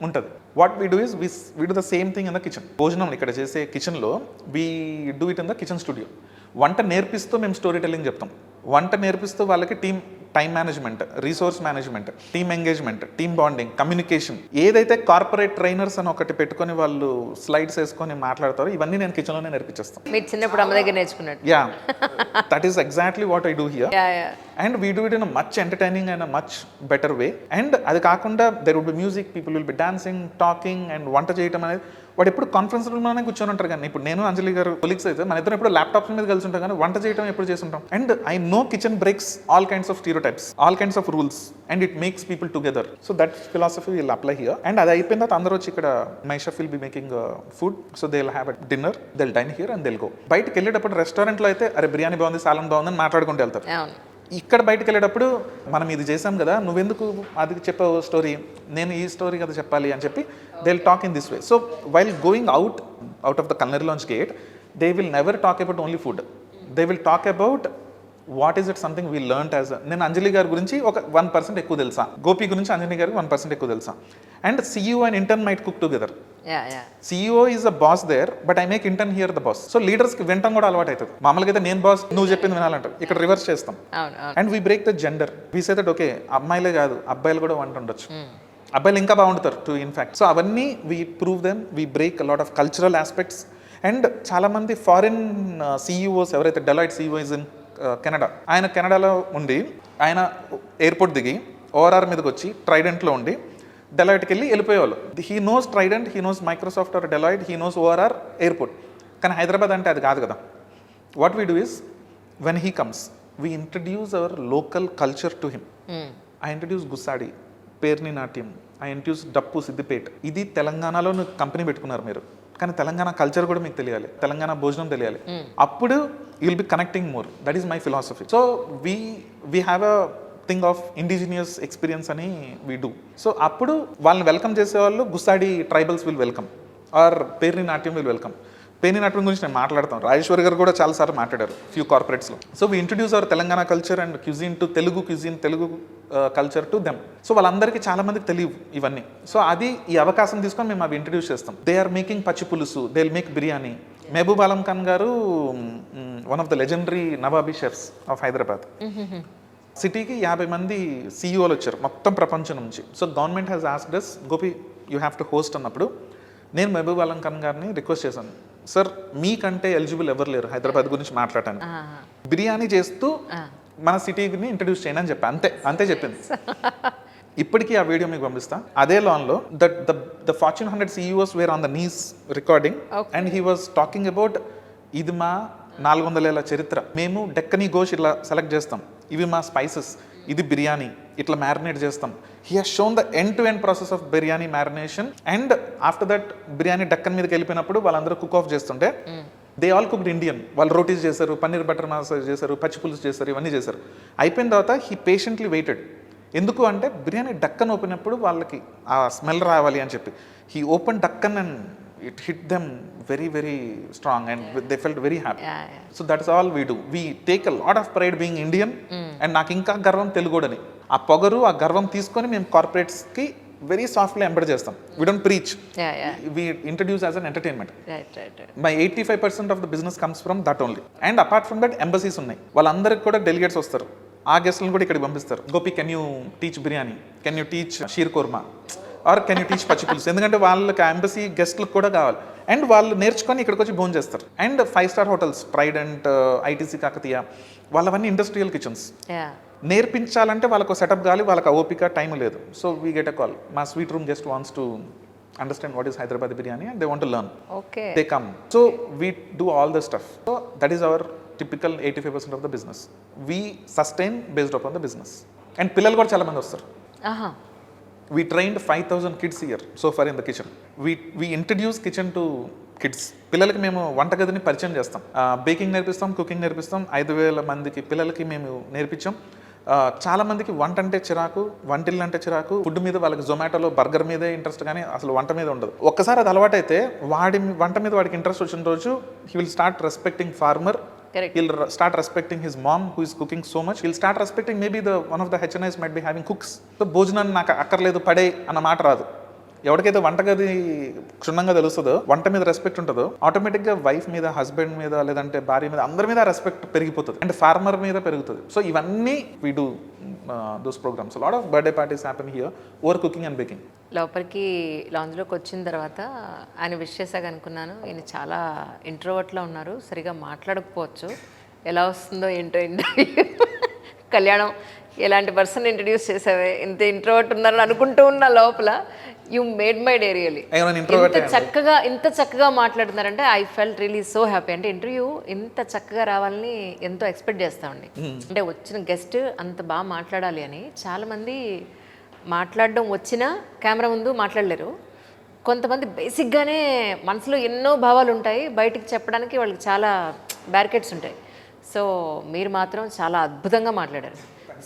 ఉంటుంది. What we do is we do the same thing in the kitchen. భోజనం ఇక్కడ చేసే కిచెన్లో we do it in the kitchen studio. వంట నేర్పిస్తూ మేము స్టోరీ టెల్లింగ్ చెప్తాం. వంట నేర్పిస్తూ వాళ్ళకి time management, resource management, team engagement, team bonding, communication, ఏదైతే కార్పొరేట్ ట్రైనర్స్ అని ఒకటి పెట్టుకొని వాళ్ళు స్లైడ్స్ వేసుకొని మాట్లాడతారో, ఇవన్నీ నేను కిచెన్లోనే నేర్పించేస్తాను. మీరు చిన్నప్పుడు అమ్మ దగ్గర నేర్చుకున్నట్టు. Yeah, that is exactly what I do here. And we do it in a much entertaining and a much better way. And అది కాకుండా there would be music, people will be dancing, talking, and వంట చేయడం అనేది. వాడు ఎప్పుడు కాన్ఫరెన్స్ రూమ్లోనే కూర్చొని ఉంటారు. కానీ ఇప్పుడు నేను అంజలి గారు కొలీగ్స్ అయితే మన ఇద్దరు ఎప్పుడు ల్యాప్టాప్స్ మీద కలిసి ఉంటాం, కానీ వంట చేయడం ఎప్పుడు చేసి ఉంటాం. And I know kitchen breaks all kinds of stereotypes, all kinds of rules, and it makes people together. So that philosophy will apply here. And అది అయిపోయిన తర్వాత అందరూ వచ్చి ఇక్కడ my chef will be making food, so they will have a dinner, they will dine here and they will go. బయటకు వెళ్ళేటప్పుడు రెస్టారెంట్లో అయితే అరే బిర్యానీ బాగుంది, సాలన్ బాగుందని మాట్లాడుకుంటూ వెళ్తారు. ఇక్కడ బయటకు వెళ్ళేటప్పుడు మనం ఇది చేసాం కదా, నువ్వెందుకు అది చెప్పావు స్టోరీ, నేను ఈ స్టోరీ కదా చెప్పాలి అని చెప్పి they will talk in this way. So while going out of the culinary launch gate, they will never talk about only food, they will talk about what is it something we learned as. నేను అంజలి గారి గురించి ఒక 1% ఎక్కువ తెలుసా, గోపి గురించి అంజలి గారికి 1% ఎక్కువ తెలుసా. And CEO and intern might cook together. Yeah yeah CEO is a boss there, but I make intern here the boss. So లీడర్స్కి వింటం కూడా అలవాటు అవుతుంది. మామూలుగా అయితే నేను బాస్, నువ్వు చెప్పింది వినాలంటారు. ఇక్కడ రివర్స్ చేస్తాం. అవును అవును. And we break the gender. We say that okay, అమ్మాయిలే కాదు అబ్బాయిలు కూడా వంట ఉండొచ్చు, అబ్బాయిలు ఇంకా బాగుంటారు టు ఇన్ఫాక్ట్. సో అవన్నీ we prove them, we break lot of cultural aspects. And చాలామంది ఫారిన్ CEOs ఎవరైతే, Deloitte CEO is in Canada, ఆయన కెనడాలో ఉండి ఆయన ఎయిర్పోర్ట్ దిగి ORR మీదకి వచ్చి ట్రైడెంట్లో ఉండి డెలాయిట్కి వెళ్ళి వెళ్ళిపోయేవాళ్ళు. He knows Trident, he knows Microsoft or Deloitte, he knows ORR airport. కానీ హైదరాబాద్ అంటే అది కాదు కదా. What we do is when he comes we introduce our local culture to him. I introduce Gussadi, Perini Natyam, I introduce డప్పు సిద్దిపేట్. ఇది తెలంగాణలో కంపెనీ పెట్టుకున్నారు మీరు, కానీ తెలంగాణ కల్చర్ కూడా మీకు తెలియాలి, తెలంగాణ భోజనం తెలియాలి. అప్పుడు you will be connecting more. That is my philosophy. So we have a thing of indigenous experience అని వీ డూ. సో అప్పుడు వాళ్ళని వెల్కమ్ చేసేవాళ్ళు Gussadi tribals will welcome, or Perini Natyam will welcome. Perni నాట్యం గురించి నేను మాట్లాడతాను, రాజేశ్వరి గారు కూడా చాలాసార్లు మాట్లాడారు ఫ్యూ కార్పొరేట్స్లో. So we introduce our Telangana culture and cuisine to Telugu cuisine, Telugu culture to them. So వాళ్ళందరికీ చాలా మందికి తెలియవు ఇవన్నీ. సో అది ఈ అవకాశం తీసుకొని మేము అవి ఇంట్రడ్యూస్ చేస్తాం. They are making pachi pulusu, they will make biryani. Mahboob Alam Khan garu one of the legendary Nawabi chefs of Hyderabad. సిటీకి 50 మంది CEOలు వచ్చారు మొత్తం ప్రపంచం నుంచి. So government has asked us, Gopi you have to host అన్నప్పుడు నేను మహబూబ్ ఆలం ఖాన్ గారిని రిక్వెస్ట్ చేశాను, సార్ మీకంటే ఎలిజిబుల్ ఎవరు లేరు హైదరాబాద్ గురించి మాట్లాడటానికి, బిర్యానీ చేస్తూ మన సిటీని ఇంట్రడ్యూస్ చేయను అని చెప్పి అంతే చెప్పింది. ఇప్పటికీ ఆ వీడియో మీకు పంపిస్తా. అదే లాన్లో the Fortune 100 CEOs were on the knees recording and he was talking about ఇది మా 400 ఏళ్ల చరిత్ర, మేము డెక్కనీ గోష్ ఇట్లా సెలెక్ట్ చేస్తాం, ఇవి మా స్పైసెస్, ఇది బిర్యానీ ఇట్లా మ్యారినేట్ చేస్తాం. He has shown the end to end process of biryani marination. And after that biryani Deccan మీదకి వెళ్ళిపోయినప్పుడు వాళ్ళందరూ కుక్ ఆఫ్ చేస్తుంటే దే ఆల్ కుక్డ్ ఇండియన్. వాళ్ళు రోటీస్ చేశారు, పన్నీర్ బటర్ మసాలా చేశారు, పచ్చి పులుసు చేశారు, ఇవన్నీ చేశారు. అయిపోయిన తర్వాత హీ పేషెంట్లీ వెయిటెడ్. ఎందుకు అంటే బిర్యానీ డక్కన్ ఓపెన్ అయినప్పుడు వాళ్ళకి ఆ స్మెల్ రావాలి అని చెప్పి he open Deccan and it hit them very very strong and they felt very happy. So that's all we do. We take a lot of pride being Indian and నాకు ఇంకా గర్వం తెలుగోడని. ఆ పొగరు ఆ గర్వం తీసుకొని మేము కార్పొరేట్స్కి వెరీ సాఫ్ట్లీ ఎంబెడ్ చేస్తాం. We don't preach. We introduce as an entertainment. Right. My 85% of the business comes from that only. And apart from that embassies ఉన్నాయి, వాళ్ళందరికి కూడా డెలిగేట్స్ వస్తారు. ఆ గెస్ట్లను కూడా ఇక్కడికి పంపిస్తారు. Gopi can you teach biryani, can you teach sheer khurma, or can you teach pachi pulusu. ఎందుకంటే వాళ్ళకి ఎంబసీ గెస్ట్లకు కూడా కావాలి. అండ్ వాళ్ళు నేర్చుకొని ఇక్కడికి వచ్చి భోజనం చేస్తారు. And 5-star hotels, Trident, ITC Kakatiya, వాళ్ళవన్నీ ఇండస్ట్రియల్ కిచెన్స్. నేర్పించాలంటే వాళ్ళకు సెటప్ కావాలి, వాళ్ళకి ఓపిక టైం లేదు. So we get a call, మా suite room just wants to understand what is Hyderabad biryani and they want to learn. They come. So we do all the stuff. So that is our typical 85% of the business. We sustain based upon the business. And పిల్లలు కూడా చాలా మంది వస్తారు. We trained 5,000 kids here so far in the kitchen. We introduce kitchen to kids. పిల్లలకి మేము వంటగదిని పరిచయం చేస్తాం, బేకింగ్ నేర్పిస్తాం, కుకింగ్ నేర్పిస్తాం. 5,000 మందికి పిల్లలకి మేము నేర్పించాం. చాలా మందికి వంట అంటే చిరాకు, వంటిల్లు అంటే చిరాకు, ఫుడ్ మీద వాళ్ళకి జొమాటోలో బర్గర్ మీదే ఇంట్రెస్ట్, కానీ అసలు వంట మీద ఉండదు. ఒక్కసారి అది అలవాటైతే వంట మీద వాడికి ఇంట్రెస్ట్ వచ్చిన రోజు he will start respecting farmer. He'll start respecting his mom who is cooking so much. He'll start respecting maybe one of the HNIs might be having cooks. So భోజనాన్ని నాకు అక్కర్లేదు పడే అన్న మాట రాదు. ఎవరికైతే వంటగది క్షుణ్ణంగా తెలుస్తుందో, వంట మీద రెస్పెక్ట్ ఉంటుందో, ఆటోమేటిక్గా వైఫ్ మీద, హస్బెండ్ మీద, లేదంటే భార్య మీద, అందరి మీద రెస్పెక్ట్ పెరిగిపోతుంది. అండ్ ఫార్మర్ మీద పెరుగుతుంది. సో ఇవన్నీ we do those programs. Lot of birthday parties happen here over cooking and baking. లోపలికి లాంజ్లోకి వచ్చిన తర్వాత ఆయన విష్ చేశాక అనుకున్నాను, ఈయన చాలా ఇంట్రోవర్ట్లో ఉన్నారు, సరిగా మాట్లాడకపోవచ్చు, ఎలా వస్తుందో ఏంటో ఇంటర్వ్యూ. కళ్యాణం ఎలాంటి పర్సన్ ఇంట్రడ్యూస్ చేసావే, ఇంత ఇంట్రోవర్ట్ ఉన్నారని అనుకుంటూ ఉన్న లోపల you made my day really. ఇంత చక్కగా మాట్లాడుతున్నారంటే I felt really so happy. అంటే ఇంటర్వ్యూ ఇంత చక్కగా రావాలని ఎంతో ఎక్స్పెక్ట్ చేస్తామండి. అంటే వచ్చిన గెస్ట్ అంత బాగా మాట్లాడాలి అని. చాలామంది మాట్లాడడం వచ్చినా కెమెరా ముందు మాట్లాడలేరు. కొంతమంది బేసిక్గానే మనసులో ఎన్నో భావాలు ఉంటాయి, బయటికి చెప్పడానికి వాళ్ళకి చాలా బ్యారికేడ్స్ ఉంటాయి. సో మీరు మాత్రం చాలా అద్భుతంగా మాట్లాడారు.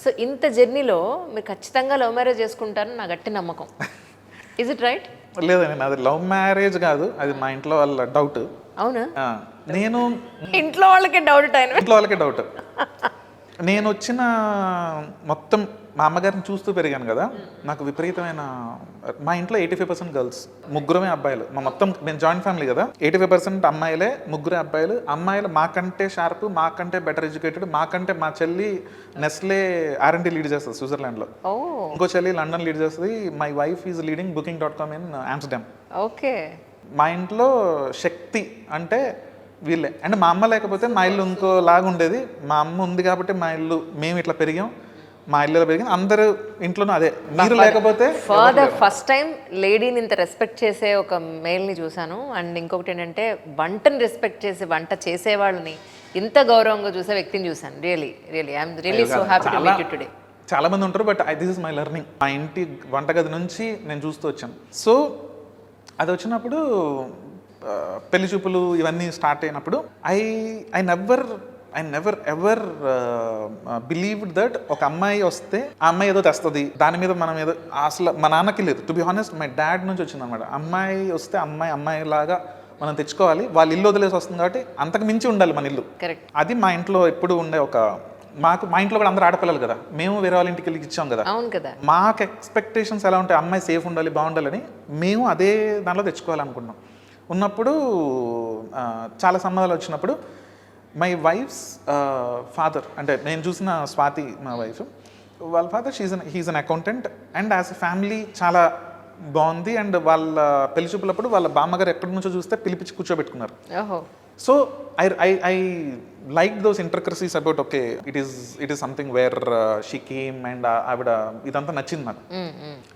సో ఇంత జర్నీలో మీరు ఖచ్చితంగా లవ్ మ్యారేజ్ చేసుకుంటారని నా గట్టి నమ్మకం. Is it right? లేదండి, నాది లవ్ మ్యారేజ్ కాదు, అది మా ఇంట్లో వాళ్ళ డౌట్. అవునా? నేను ఇంట్లో వాళ్ళకే డౌట్. ఇంట్లో వాళ్ళకే డౌట్. నేను వచ్చిన మొత్తం మా అమ్మగారిని చూస్తూ పెరిగాను కదా, నాకు విపరీతమైన, మా ఇంట్లో 85% గర్ల్స్, ముగ్గురమే అబ్బాయిలు. మా మొత్తం నేను జాయింట్ ఫ్యామిలీ కదా, 85% అమ్మాయిలే, ముగ్గురే అబ్బాయిలు. అమ్మాయిలు మాకంటే షార్ప్, మాకంటే బెటర్ ఎడ్యుకేటెడ్, మాకంటే మా చెల్లి నెస్లే R&D లీడ్ చేస్తుంది స్విట్జర్లాండ్లో, ఓ ఇంకో చెల్లి లండన్ లీడ్ చేస్తుంది. My wife is leading booking.com in Amsterdam. Okay. మా ఇంట్లో శక్తి అంటే వీళ్ళే. అంటే మా అమ్మ లేకపోతే మా ఇల్లు ఇంకోలాగా ఉండేది. మా అమ్మ ఉంది కాబట్టి మా ఇల్లు, మేము ఇట్లా పెరిగాం, మా ఇల్లు పెరిగింది. అందరూ ఇంట్లోనూ అదే. మీరు లేకపోతే ఫర్ ద ఫస్ట్ టైం లేడీని ఇంత రెస్పెక్ట్ చేసే ఒక మేల్ని చూశాను. అండ్ ఇంకొకటి ఏంటంటే వంటని రెస్పెక్ట్ చేసే, వంట చేసే వాళ్ళని ఇంత గౌరవంగా చూసే వ్యక్తిని చూశాను. Really I'm really so happy to meet you today. చాలా మంది ఉంటారు, but this is my learning. మా ఇంటి వంటగది నుంచి నేను చూస్తూ వచ్చాను. సో అది వచ్చినప్పుడు పెళ్లి చూపులు ఇవన్నీ స్టార్ట్ అయినప్పుడు I never ever believed that ఒక అమ్మాయి వస్తే ఆ అమ్మాయి ఏదో తెస్తుంది, దాని మీద మనం ఏదో, అసలు మా నాన్నకి లేదు. To be honest, my dad నుంచి వచ్చింది అనమాట. అమ్మాయి వస్తే అమ్మాయి లాగా మనం తెచ్చుకోవాలి, వాళ్ళ ఇల్లు వదిలేసి వస్తుంది కాబట్టి అంతకు మించి ఉండాలి మన ఇల్లు. కరెక్ట్. మా ఇంట్లో ఎప్పుడు ఉండే ఒక, మా ఇంట్లో కూడా అందరూ ఆడపిల్లలు కదా, మేము వేరే వాళ్ళ ఇంటికి వెళ్ళి ఇచ్చాం కదా. అవును కదా. మాకు ఎక్స్పెక్టేషన్స్ ఎలా ఉంటాయి, అమ్మాయి సేఫ్ ఉండాలి, బాగుండాలని మేము అదే దాంట్లో తెచ్చుకోవాలనుకున్నాం. ఉన్నప్పుడు చాలా సంబంధాలు వచ్చినప్పుడు మై వైఫ్స్ ఫాదర్, అంటే నేను చూసిన స్వాతి మా వైఫ్, వాళ్ళ father he's an accountant, and as a family చాలా బాగుంది. అండ్ వాళ్ళ పెళ్లి చూపులప్పుడు వాళ్ళ బామ్మగారు ఎక్కడి నుంచో చూస్తే పిలిపించి కూర్చోబెట్టుకున్నారు. So I like those intricacies about okay it is something where she came and ఆవిడ ఇదంతా నచ్చింది నాకు.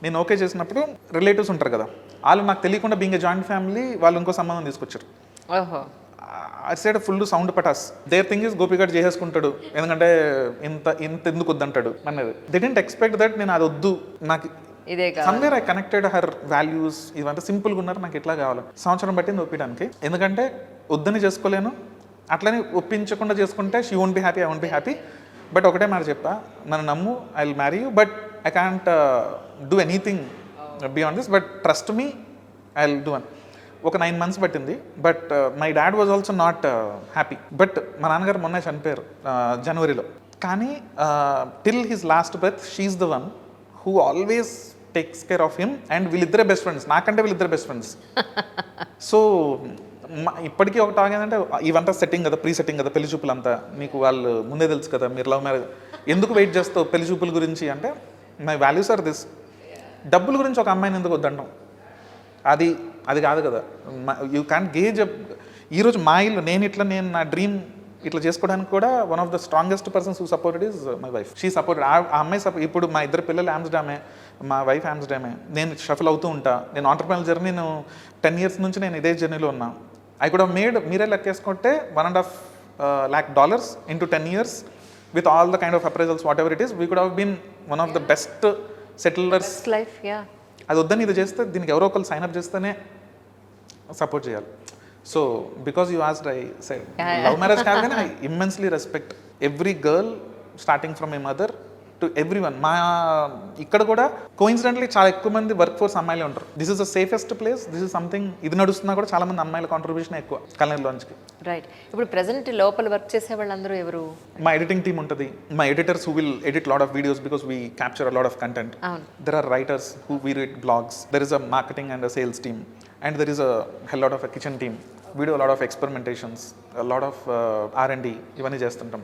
నేను ఓకే చేసినప్పుడు రిలేటివ్స్ ఉంటారు కదా, వాళ్ళు నాకు తెలియకుండా బీయింగ్ ఎ జాయింట్ ఫ్యామిలీ వాళ్ళు ఇంకో సంబంధం తీసుకొచ్చారు. అటు సైడ్ ఫుల్ సౌండ్ పటాస్. దేర్ థింగ్ ఇస్ గోపిగడ్ చేసేసుకుంటాడు, ఎందుకంటే ఇంత ఎందుకు వద్దంటాడు అనేది. దే డెంట్ ఎక్స్పెక్ట్ దట్ నేను అది వద్దు, నాకు somewhere I connected her values. ఇవంతా సింపుల్గా ఉన్నారు, నాకు ఎట్లా కావాలి. సంవత్సరం పట్టింది ఒప్పించడానికి, ఎందుకంటే వద్దని చేసుకోలేను, అట్లనే ఒప్పించకుండా చేసుకుంటే she won't be happy, I won't be happy. But ఒకటే మాట చెప్పా, నన్ను నమ్ము, I will marry you, but I can't do anything beyond this, but trust me, I will do. ఒక 9 months పట్టింది. But my dad was also not happy. But మా నాన్నగారు మొన్న చనిపోయారు జనవరిలో. కానీ till his last breath she's the one who always takes care of him. And వీళ్ళిద్దరే బెస్ట్ ఫ్రెండ్స్, నాకంటే వీళ్ళిద్దరే బెస్ట్ ఫ్రెండ్స్. సో ఇప్పటికీ ఒకటి ఆగేదంటే, ఇవంతా సెట్టింగ్ కదా, ప్రీ సెట్టింగ్ కదా, పెళ్లి చూపులు అంతా మీకు వాళ్ళు ముందే తెలుసు కదా, మీరు లవ్ మ్యారేజ్ ఎందుకు వెయిట్ చేస్తావు పెళ్లి చూపుల గురించి అంటే, మై వాల్యూస్ ఆర్ దిస్. డబ్బుల గురించి ఒక అమ్మాయిని ఎందుకు వద్దంటాం, అది కాదు కదా. You can gauge. ఈరోజు మా ఇల్లు నేను నా డ్రీమ్ ఇట్లా చేసుకోవడానికి కూడా one of the strongest persons who supported is my wife. She supported. ఆ అమ్మాయి ఇప్పుడు మా ఇద్దరు పిల్లలు ఆమ్స్టర్డామే, మా వైఫ్ ఆమ్స్టర్డామే. నేను షఫల్ అవుతూ ఉంటా. నేను ఆంటర్ప్రెన్యూర్ జర్నీ, నేను 10 years నుంచి నేను ఇదే జర్నీలో ఉన్నా. ఐ కుడ్ హావ్ మేడ్, మీరే లెక్కేసుకుంటే $1.5 lakh into 10 years with all the kind of appraisals, whatever it is, we could have been one of the best settlers. Best life, yeah. అది వద్దని ఇది చేస్తే దీనికి ఎవరో ఒకరు సైన్అప్ చేస్తేనే సపోర్ట్ చేయాలి. So because you asked, I said love marriage కాదు, కానీ I immensely respect every girl starting from A mother to every one. మా ఇక్కడ కూడా కోఇన్సిడెంట్లీ చాలా ఎక్కువ మంది వర్క్ ఫోర్స్ అమ్మాయిలే ఉంటారు. This is the safest place. This is something, ఇది నడుస్తున్నా కూడా చాలా మంది అమ్మాయిల కాంట్రిబ్యూషన్ ఎక్కువ కల్నర్ లాంచ్కి. రైట్. ఇప్పుడు ప్రెసెంట్ లోపల వర్క్ చేసే వాళ్ళందరూ ఎవరు? మా ఎడిటింగ్ టీమ్ ఉంటుంది, మా editors who will edit lot of videos because we capture a lot of content. There are writers who we read blogs. There is a marketing and a sales team, and there is a hell lot of a kitchen team. We do a lot of experimentations, a lot of R&D ఇవన్నీ చేస్తుంటాం.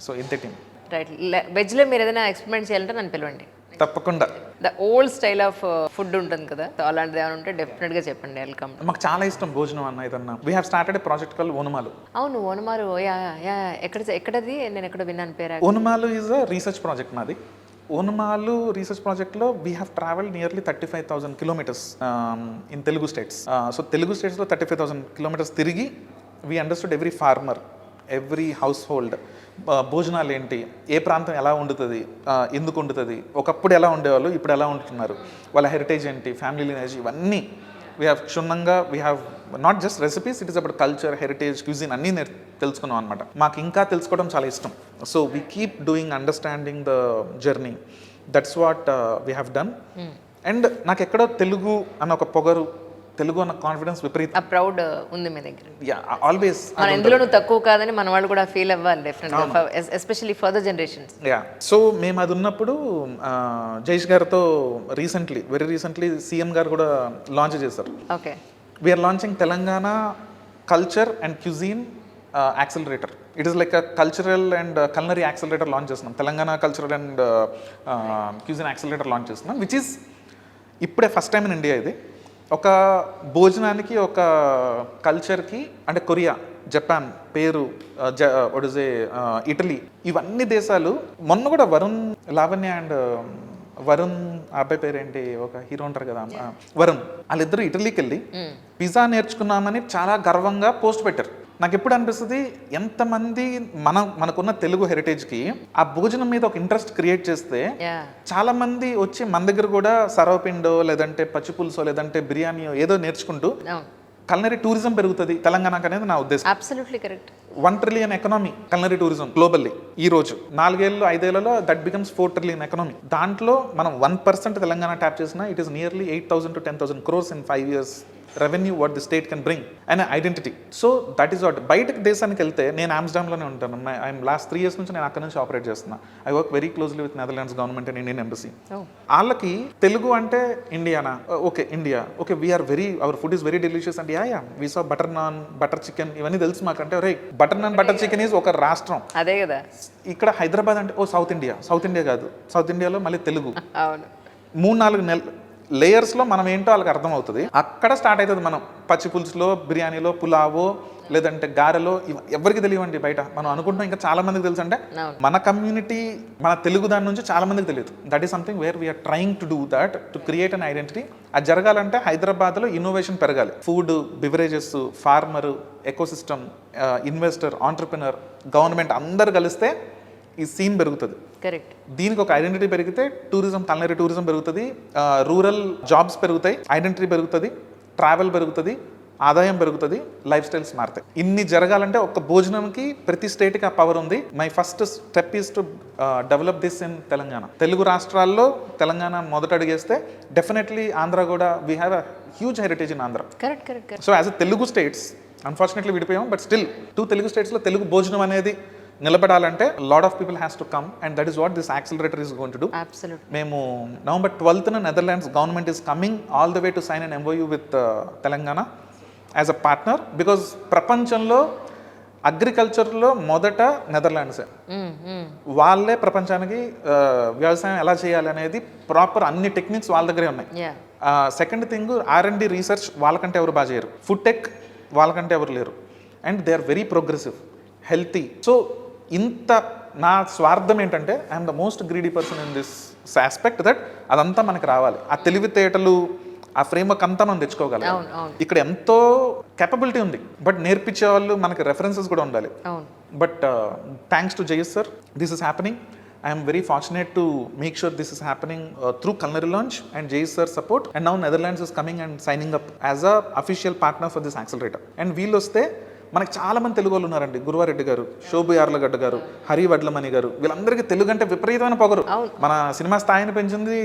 సో ఇంతే టీమ్. రైట్. వెజ్లో మీరు ఏదైనా ఎక్స్పెరిమెంట్ చేయాలంటే నన్ను పిలవండి తప్పకుండా. The old style of food ఉంటుంది కదా, అలాంటిది ఏమైనా ఉంటే డెఫినెట్గా చెప్పండి. వెల్కమ్. మాకు చాలా ఇష్టం భోజనం అన్న ఏదన్నా. We have started a project call Onamalu. అవును, ఓనమాలు. ఎక్కడది? నేను ఎక్కడ విన్నాను పేరు. ఓనమాలు ఈజ్ అ రీసెర్చ్ ప్రాజెక్ట్ నాది. ఓనమాలు రీసెర్చ్ ప్రాజెక్ట్లో we have travelled nearly 35,000 kilometers ఇన్ తెలుగు స్టేట్స్. సో తెలుగు స్టేట్స్లో 35,000 kilometers తిరిగి we understood every farmer, every household, భోజనాలు ఏంటి, ఏ ప్రాంతం ఎలా వండుతుంది, ఎందుకు వండుతుంది, ఒకప్పుడు ఎలా ఉండేవాళ్ళు, ఇప్పుడు ఎలా వండుతున్నారు, వాళ్ళ హెరిటేజ్ ఏంటి, ఫ్యామిలీ లినేజ్, ఇవన్నీ వీ హ్యావ్ క్షుణ్ణంగా. We have not just recipes, it is about culture, heritage, cuisine అన్నీ తెలుసుకున్నాం అనమాట. మాకు ఇంకా తెలుసుకోవడం చాలా ఇష్టం. So we keep doing, understanding the journey. That's what we have done. And నాకు ఎక్కడో తెలుగు అన్న ఒక పొగరు, తెలుగు అన్న కాన్ఫిడెన్స్ విపరీతం. ఆ ప్రౌడ్ ఉంది మీ దగ్గర. ఆల్వేస్. మన ఎందులోనూ తక్కువ కాదని మన వాళ్ళు కూడా ఫీల్ అవ్వాలి డెఫినెట్గా, ఎస్పెషల్లీ ఫర్దర్ జనరేషన్స్. సో మేము అది ఉన్నప్పుడు జయేష్ గారితో వెరీ రీసెంట్లీ సీఎం గారు కూడా లాంచ్ చేశారు. Okay. We're launching Telangana culture and cuisine accelerator. It is like a cultural and culinary accelerator launch చేస్తున్నాం. Telangana cultural and cuisine accelerator launch చేస్తున్నాం, విచ్ ఈస్ ఇప్పుడే ఫస్ట్ టైం ఇన్ ఇండియా. ఇది ఒక భోజనానికి, ఒక కల్చర్కి, అంటే కొరియా, జపాన్, పేరు, ఇటలీ, ఇవన్నీ దేశాలు మొన్న కూడా లావణ్య అండ్ వరుణ్, ఆ అబ్బాయి పేరేంటి, ఒక హీరో ఉంటారు కదా, వరుణ్, వాళ్ళిద్దరు ఇటలీకి వెళ్ళి పిజ్జా నేర్చుకున్నామని చాలా గర్వంగా పోస్ట్ పెట్టారు. నాకు ఎప్పుడు అనిపిస్తుంది, ఎంతమంది మనకున్న తెలుగు హెరిటేజ్కి ఆ భోజనం మీద ఒక ఇంట్రెస్ట్ క్రియేట్ చేస్తే చాలా మంది వచ్చి మన దగ్గర కూడా సర్వపిండో, లేదంటే పచ్చి పులుసో, లేదంటే బిర్యానీయో ఏదో నేర్చుకుంటూ కల్నరీ టూరిజం పెరుగుతుంది తెలంగాణకు అనేది నా ఉద్దేశం. Absolutely correct. 1 trillion economy culinary tourism globally. ఈ రోజు 4-5 ఏళ్లలో దట్ బికమ్స్ 4 trillion ఎకనామీ. దాంట్లో మనం 1% తెలంగాణ ట్యాప్ చేసినా it is nearly 8,000 to 10,000 crores in 5 years revenue what the state can bring and identity. So that is what. బయటకు దేశానికి వెళ్తే, నేను ఆమ్స్టర్డామ్లోనే ఉంటాను. ఐఎమ్ లాస్ట్ 3 years నుంచి నేను అక్కడ నుంచి ఆపరేట్ చేస్తున్నా. I work very closely with Netherlands government and Indian embassy. వాళ్ళకి తెలుగు అంటే ఇండియానా, okay India, okay we're our food is very delicious and yeah we saw butter naan, butter chicken, ఇవన్నీ తెలుసు మాకంటే. రే, butter naan, butter chicken is ఒక రాష్ట్రం, అదే కదా. ఇక్కడ హైదరాబాద్ అంటే సౌత్ ఇండియా కాదు, సౌత్ ఇండియాలో మళ్ళీ తెలుగు. అవును. 3-4 లేయర్స్లో మనం ఏంటో వాళ్ళకి అర్థమవుతుంది. అక్కడ స్టార్ట్ అవుతుంది. మనం పచ్చి పులుసులో, బిర్యానీలో, పులావో, లేదంటే గారెలో, ఎవరికి తెలియవండి బయట. మనం అనుకుంటాం ఇంకా చాలా మందికి తెలుసు. అంటే మన కమ్యూనిటీ, మన తెలుగు దాని నుంచి చాలా మందికి తెలియదు. That is something where we're trying to do that, to create an identity. అది జరగాలంటే హైదరాబాద్లో ఇన్నోవేషన్ పెరగాలి. Food, beverages, farmer, ecosystem, investor, entrepreneur, government అందరు కలిస్తే ఈ సీన్ పెరుగుతుంది. కరెక్ట్. దీనికి ఒక ఐడెంటిటీ పెరిగితే టూరిజం, కల్నరీ టూరిజం పెరుగుతుంది, రూరల్ జాబ్స్ పెరుగుతాయి, ఐడెంటిటీ పెరుగుతుంది, ట్రావెల్ పెరుగుతుంది, ఆదాయం పెరుగుతుంది, లైఫ్ స్టైల్స్ మారుతాయి. ఇన్ని జరగాలంటే ఒక భోజనంకి ప్రతి స్టేట్కి ఆ పవర్ ఉంది. My first step is to develop this in Telangana. Telugu రాష్ట్రాల్లో తెలంగాణ మొదట అడిగేస్తే డెఫినెట్లీ ఆంధ్ర కూడా, we have a huge heritage in Andhra. Correct. So as a Telugu states, unfortunately విడిపోయాం, బట్ స్టిల్ 2 తెలుగు స్టేట్స్లో తెలుగు భోజనం అనేది నిలబడాలంటే lot of people has to come and that is what this accelerator is going to do. మేము November 12th Netherlands government is coming all the way to sign an MOU with Telangana as a partner. Because ప్రపంచంలో అగ్రికల్చర్లో మొదట నెదర్లాండ్సే. వాళ్ళే ప్రపంచానికి వ్యవసాయం ఎలా చేయాలి అనేది ప్రాపర్ అన్ని టెక్నిక్స్ వాళ్ళ దగ్గరే ఉన్నాయి. సెకండ్ థింగ్, R&D రీసెర్చ్ వాళ్ళకంటే ఎవరు బాగా చేయరు, ఫుడ్ టెక్ వాళ్ళకంటే ఎవరు లేరు, and they are very progressive, healthy. So ఇంత నా స్వార్థం ఏంటంటే I'm the most greedy person in this aspect, that అదంతా మనకు రావాలి. ఆ తెలివితేటలు, ఆ ఫ్రేమ్వర్క్ అంతా మనం తెచ్చుకోగలం. ఇక్కడ ఎంతో కేపబిలిటీ ఉంది, బట్ నేర్పించే వాళ్ళు మనకి రెఫరెన్సెస్ కూడా ఉండాలి. But thanks to Jayesh sir, this is happening. I am very fortunate to make sure this is happening through Culinary Launch and Jay's sir support, and now Netherlands is coming and signing up as a official partner for this accelerator. And వీళ్ళు వస్తే మనకి చాలా మంది తెలుగు వాళ్ళు ఉన్నారండి. గురువారెడ్డి గారు, శోభు యార్లగడ్డ గారు, హరి వడ్లమణి గారు, వీళ్ళందరికీ తెలుగు అంటే విపరీతమైన పొగరు. మన సినిమా స్థాయిని పెంచింది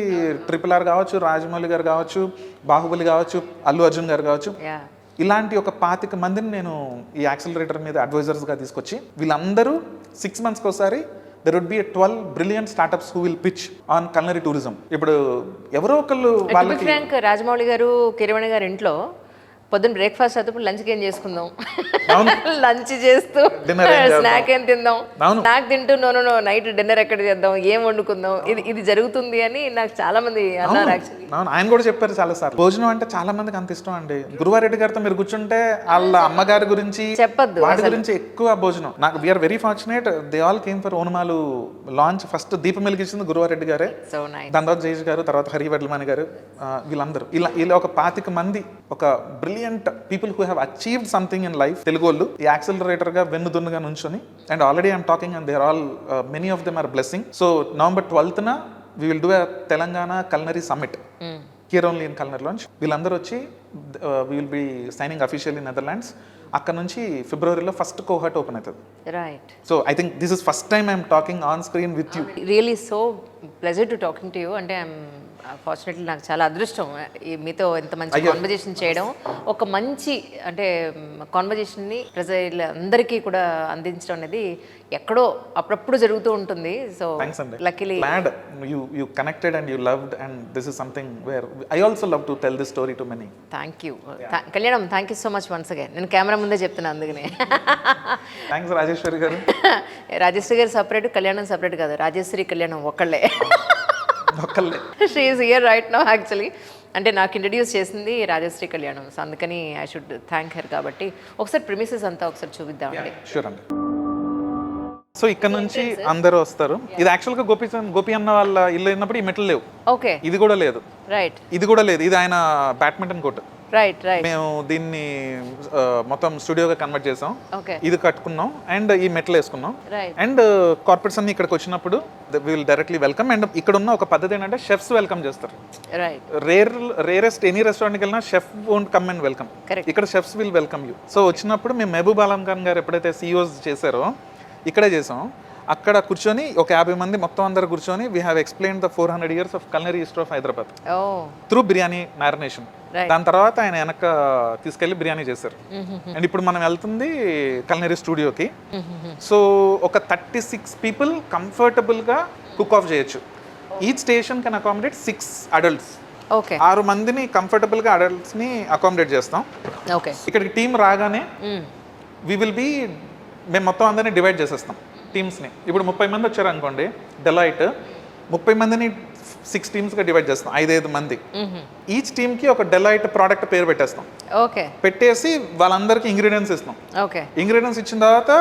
RRR కావచ్చు, రాజమౌళి గారు కావచ్చు, బాహుబలి కావచ్చు, అల్లు అర్జున్ గారు కావచ్చు. ఇలాంటి ఒక 25 మందిని నేను ఈ యాక్సిలరేటర్ మీద అడ్వైజర్స్గా తీసుకొచ్చి, వీళ్ళందరూ 6 monthsకి ఒకసారి there would be a 12 brilliant startups who will pitch on culinary tourism. ఇప్పుడు ఎవరో ఒకళ్ళు వాళ్ళకి, రాజమౌళి గారు, కిరవాణి గారు ఇంట్లో పొద్దున్న బ్రేక్ఫాస్ట్ చదువు, లంచ్కి ఏం చేసుకుందాం, లంచ్ చేస్తూ స్నాక్ ఏం తిందాం, స్నాక్ తింటూ నో నైట్ డిన్నర్ ఎక్కడ చేద్దాం, ఏం వండుకుందాం, ఇది జరుగుతుంది అని నాకు చాలా మంది అన్నారు. యాక్చువల్లీ ఆయన కూడా చెప్పారు చాలా సార్లు. భోజనం అంటే చాలా మందికి అంత ఇష్టం అండి. గురువారెడ్డి గారితో మీరు కూర్చుంటే వాళ్ళ అమ్మగారి గురించి చెప్పొద్దు, వాటి గురించి ఎక్కువ భోజనం. నాకు we are very fortunate, they all came for Onamalu launch. First దీపం వెలిగించింది గురువారెడ్డి గారే, దాని తర్వాత జయేష్ గారు, తర్వాత హరి వడ్లమణి గారు, వీళ్ళందరూ ఇలా ఒక 25 మంది, ఒక brilliant people who have achieved something in life, Telugu వాళ్ళు ఈ యాక్సిలరేటర్గా వెన్నుదున్నుగా నుంచొని. And already I'm talking and they are all, many of them are blessing. So November 12th we will do a Telangana Culinary Summit here only in Culinary Launch. వీళ్ళందరూ వచ్చి we will be signing officially in Netherlands. అక్కడ నుంచి ఫిబ్రవరిలో ఫస్ట్ కోహర్ట్ ఓపెన్ అవుతుంది. Right. So I think this is first time I'm talking on screen with you. Really so pleasure to talking to you. అంటే ఫార్చునేట్లీ నాకు చాలా అదృష్టం ఈ మీతో ఇంత మంచి కాన్వర్జేషన్ చేయడం, ఒక మంచి అంటే కాన్వర్జేషన్ని ప్రజలందరికీ కూడా అందించడం అనేది ఎక్కడో అప్పుడప్పుడు జరుగుతూ ఉంటుంది. సో థ్యాంక్స్ అండి. Luckily Glad you connected and you loved, and this is something where I also love to tell this story to many. Thank you Kalyanam, thank you so much once again. నేను కెమెరా ముందే చెప్తున్నాను అందుకనే. థ్యాంక్స్ రాజేశ్వరి గారు. రాజేశ్వరి గారు సపరేట్, కళ్యాణం సపరేట్ కాదు, రాజేశ్వరి కళ్యాణం ఒక్కళ్ళే. ఒక్కళ్ళే. She is here right now actually. అంటే నాకు ఇంట్రడ్యూస్ చేసింది రాజశ్రీ కళ్యాణం, సో అందుకని ఐ షుడ్ థ్యాంక్ హెర్. కాబట్టి ఒకసారి ప్రిమిసెస్ అంతా ఒకసారి చూపిద్దామండి. షూర్ అండి. సో ఇక్కడ నుంచి అందరూ వస్తారు. ఇది యాక్చువల్గా గోపి అన్న వాళ్ళ ఇల్లు అయినప్పుడు ఈ మెట్లు లేవు. ఓకే, ఇది కూడా లేదు. రైట్ ఇది కూడా లేదు. ఇది ఆయన బ్యాడ్మింటన్ కోర్ట్. Right right. మేము దీన్ని మొత్తం స్టూడియోగా కన్వర్ట్ చేసాం. ఓకే, ఇది కట్టుకున్నాం అండ్ ఈ మెట్లు వేసుకున్నాం. రైట్. అండ్ కార్పొరేట్స్ అన్ని ఇక్కడికి వచ్చినప్పుడు విల్ డైరెక్ట్లీ వెల్కమ్. అండ్ ఇక్కడ ఉన్న ఒక పద్ధతి ఏంటంటే షెఫ్స్ వెల్కమ్ చేస్తారు. రైట్. రేరెస్ట్ ఎనీ రెస్టారెంట్కి వెళ్ళినా chef won't come and welcome. Correct. ఇక్కడ chefs will welcome you. So వచ్చినప్పుడు మేము మహబూబ్ ఆలం ఖాన్ గారు ఎప్పుడైతే CEOs చేశారో ఇక్కడే చేసాం. అక్కడ కూర్చొని ఒక 50 మంది మొత్తం అందరు కూర్చొని we have explain the 400 years ఆఫ్ culinary history ఆఫ్ హైదరాబాద్ ఓ త్రూ బిర్యానీ మ్యారినేషన్. Right. దాని తర్వాత ఆయన వెనక తీసుకెళ్లి బిర్యానీ చేశారు. అండ్ ఇప్పుడు మనం వెళ్తుంది culinary స్టూడియోకి. సో ఒక 36 people కంఫర్టబుల్గా కుక్ ఆఫ్ చేయొచ్చు. Each station can accommodate 6 adults. Okay 6 మందిని కంఫర్టబుల్గా అడల్ట్స్ని అకామిడేట్ చేస్తాం. ఓకే. ఇక్కడికి టీం రాగానే వి విల్ బీ మేము మొత్తం అందరినీ డివైడ్ చేసేస్తాం టీమ్స్ని. ఇప్పుడు 30 మంది వచ్చారు అనుకోండి, డెలాయిట్ 30 మందిని 6 టీమ్స్గా డివైడ్ చేస్తాం, 5 మంది. ఈచ్ టీమ్కి ఒక డెలాయిట్ ప్రోడక్ట్ పేరు పెట్టేస్తాం. ఓకే, పెట్టేసి వాళ్ళందరికీ ఇంగ్రీడియంట్స్ ఇస్తాం. ఓకే, ఇంగ్రీడియంట్స్ ఇచ్చిన తర్వాత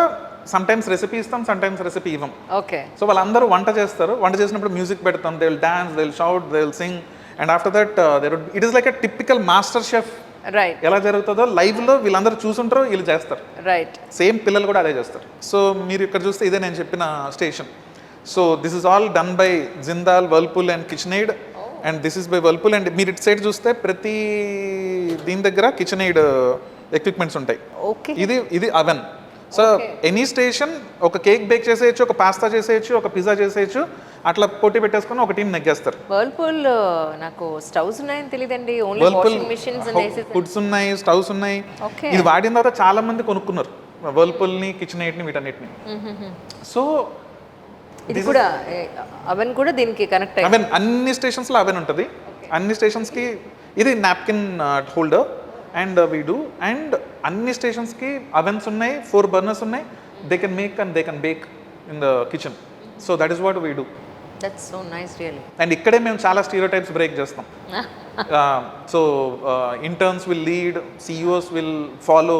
సమ్టైమ్స్ రెసిపీ ఇస్తాం, సమ్టైమ్స్ రెసిపీ ఇవ్వం. ఓకే. సో వాళ్ళందరూ వంట చేస్తారు. వంట చేసినప్పుడు మ్యూజిక్ పెడతాం. They will dance, they will shout, they will sing. And after that it is like a typical master chef. Right ఎలా జరుగుతుందో లైవ్లో వీళ్ళందరూ చూసుంటారో వీళ్ళు చేస్తారు. రైట్. సేమ్ పిల్లలు కూడా అదే చేస్తారు. సో మీరు ఇక్కడ చూస్తే ఇదే నేను చెప్పిన station. So this is all done by Jindal, Whirlpool and KitchenAid. And this is by Whirlpool. And మీరు ఇటు సైడ్ చూస్తే ప్రతి దీని దగ్గర కిచెనైడ్ ఎక్విప్మెంట్స్ ఉంటాయి. ఓకే. ఇది అవెన్. సో ఎనీ స్టేషన్ ఒక కేక్ బేక్ చేసేయచ్చు, ఒక పాస్తా చేసేయచ్చు, ఒక పిజ్జా చేసేయచ్చు. అట్లా పోటీ పెట్టేసుకొని ఒక టీం నెగ్గేస్తారు. వర్ల్పూల్ నాకు స్టవ్స్ ఉన్నాయని తెలియదండి, only washing machines and foods ఉన్నాయి, స్టవ్స్ ఉన్నాయి. ఓకే. ఇది వాడిన తర్వాత చాలా మంది కొనుక్కున్నారు వర్ల్పూల్ని, కిచెనైడ్ని, వీటన్నిటిని. సో ఇది కూడా అవెన్ కూడా దీనికి కనెక్ట్ అయ్యి అవెన్ అన్ని స్టేషన్స్లో అవెన్ ఉంటుంది. అన్ని స్టేషన్స్కి ఇది napkin holder and we do. And అన్ని స్టేషన్స్కి అవెన్స్ ఉన్నాయి, 4 burners ఉన్నాయి. They can make and they can bake in the kitchen. So that is what we do. That's so nice really. And ఇక్కడే మేము చాలా స్టీరియోటైప్స్ బ్రేక్ చేస్తాం. So interns will lead, CEOs will follow.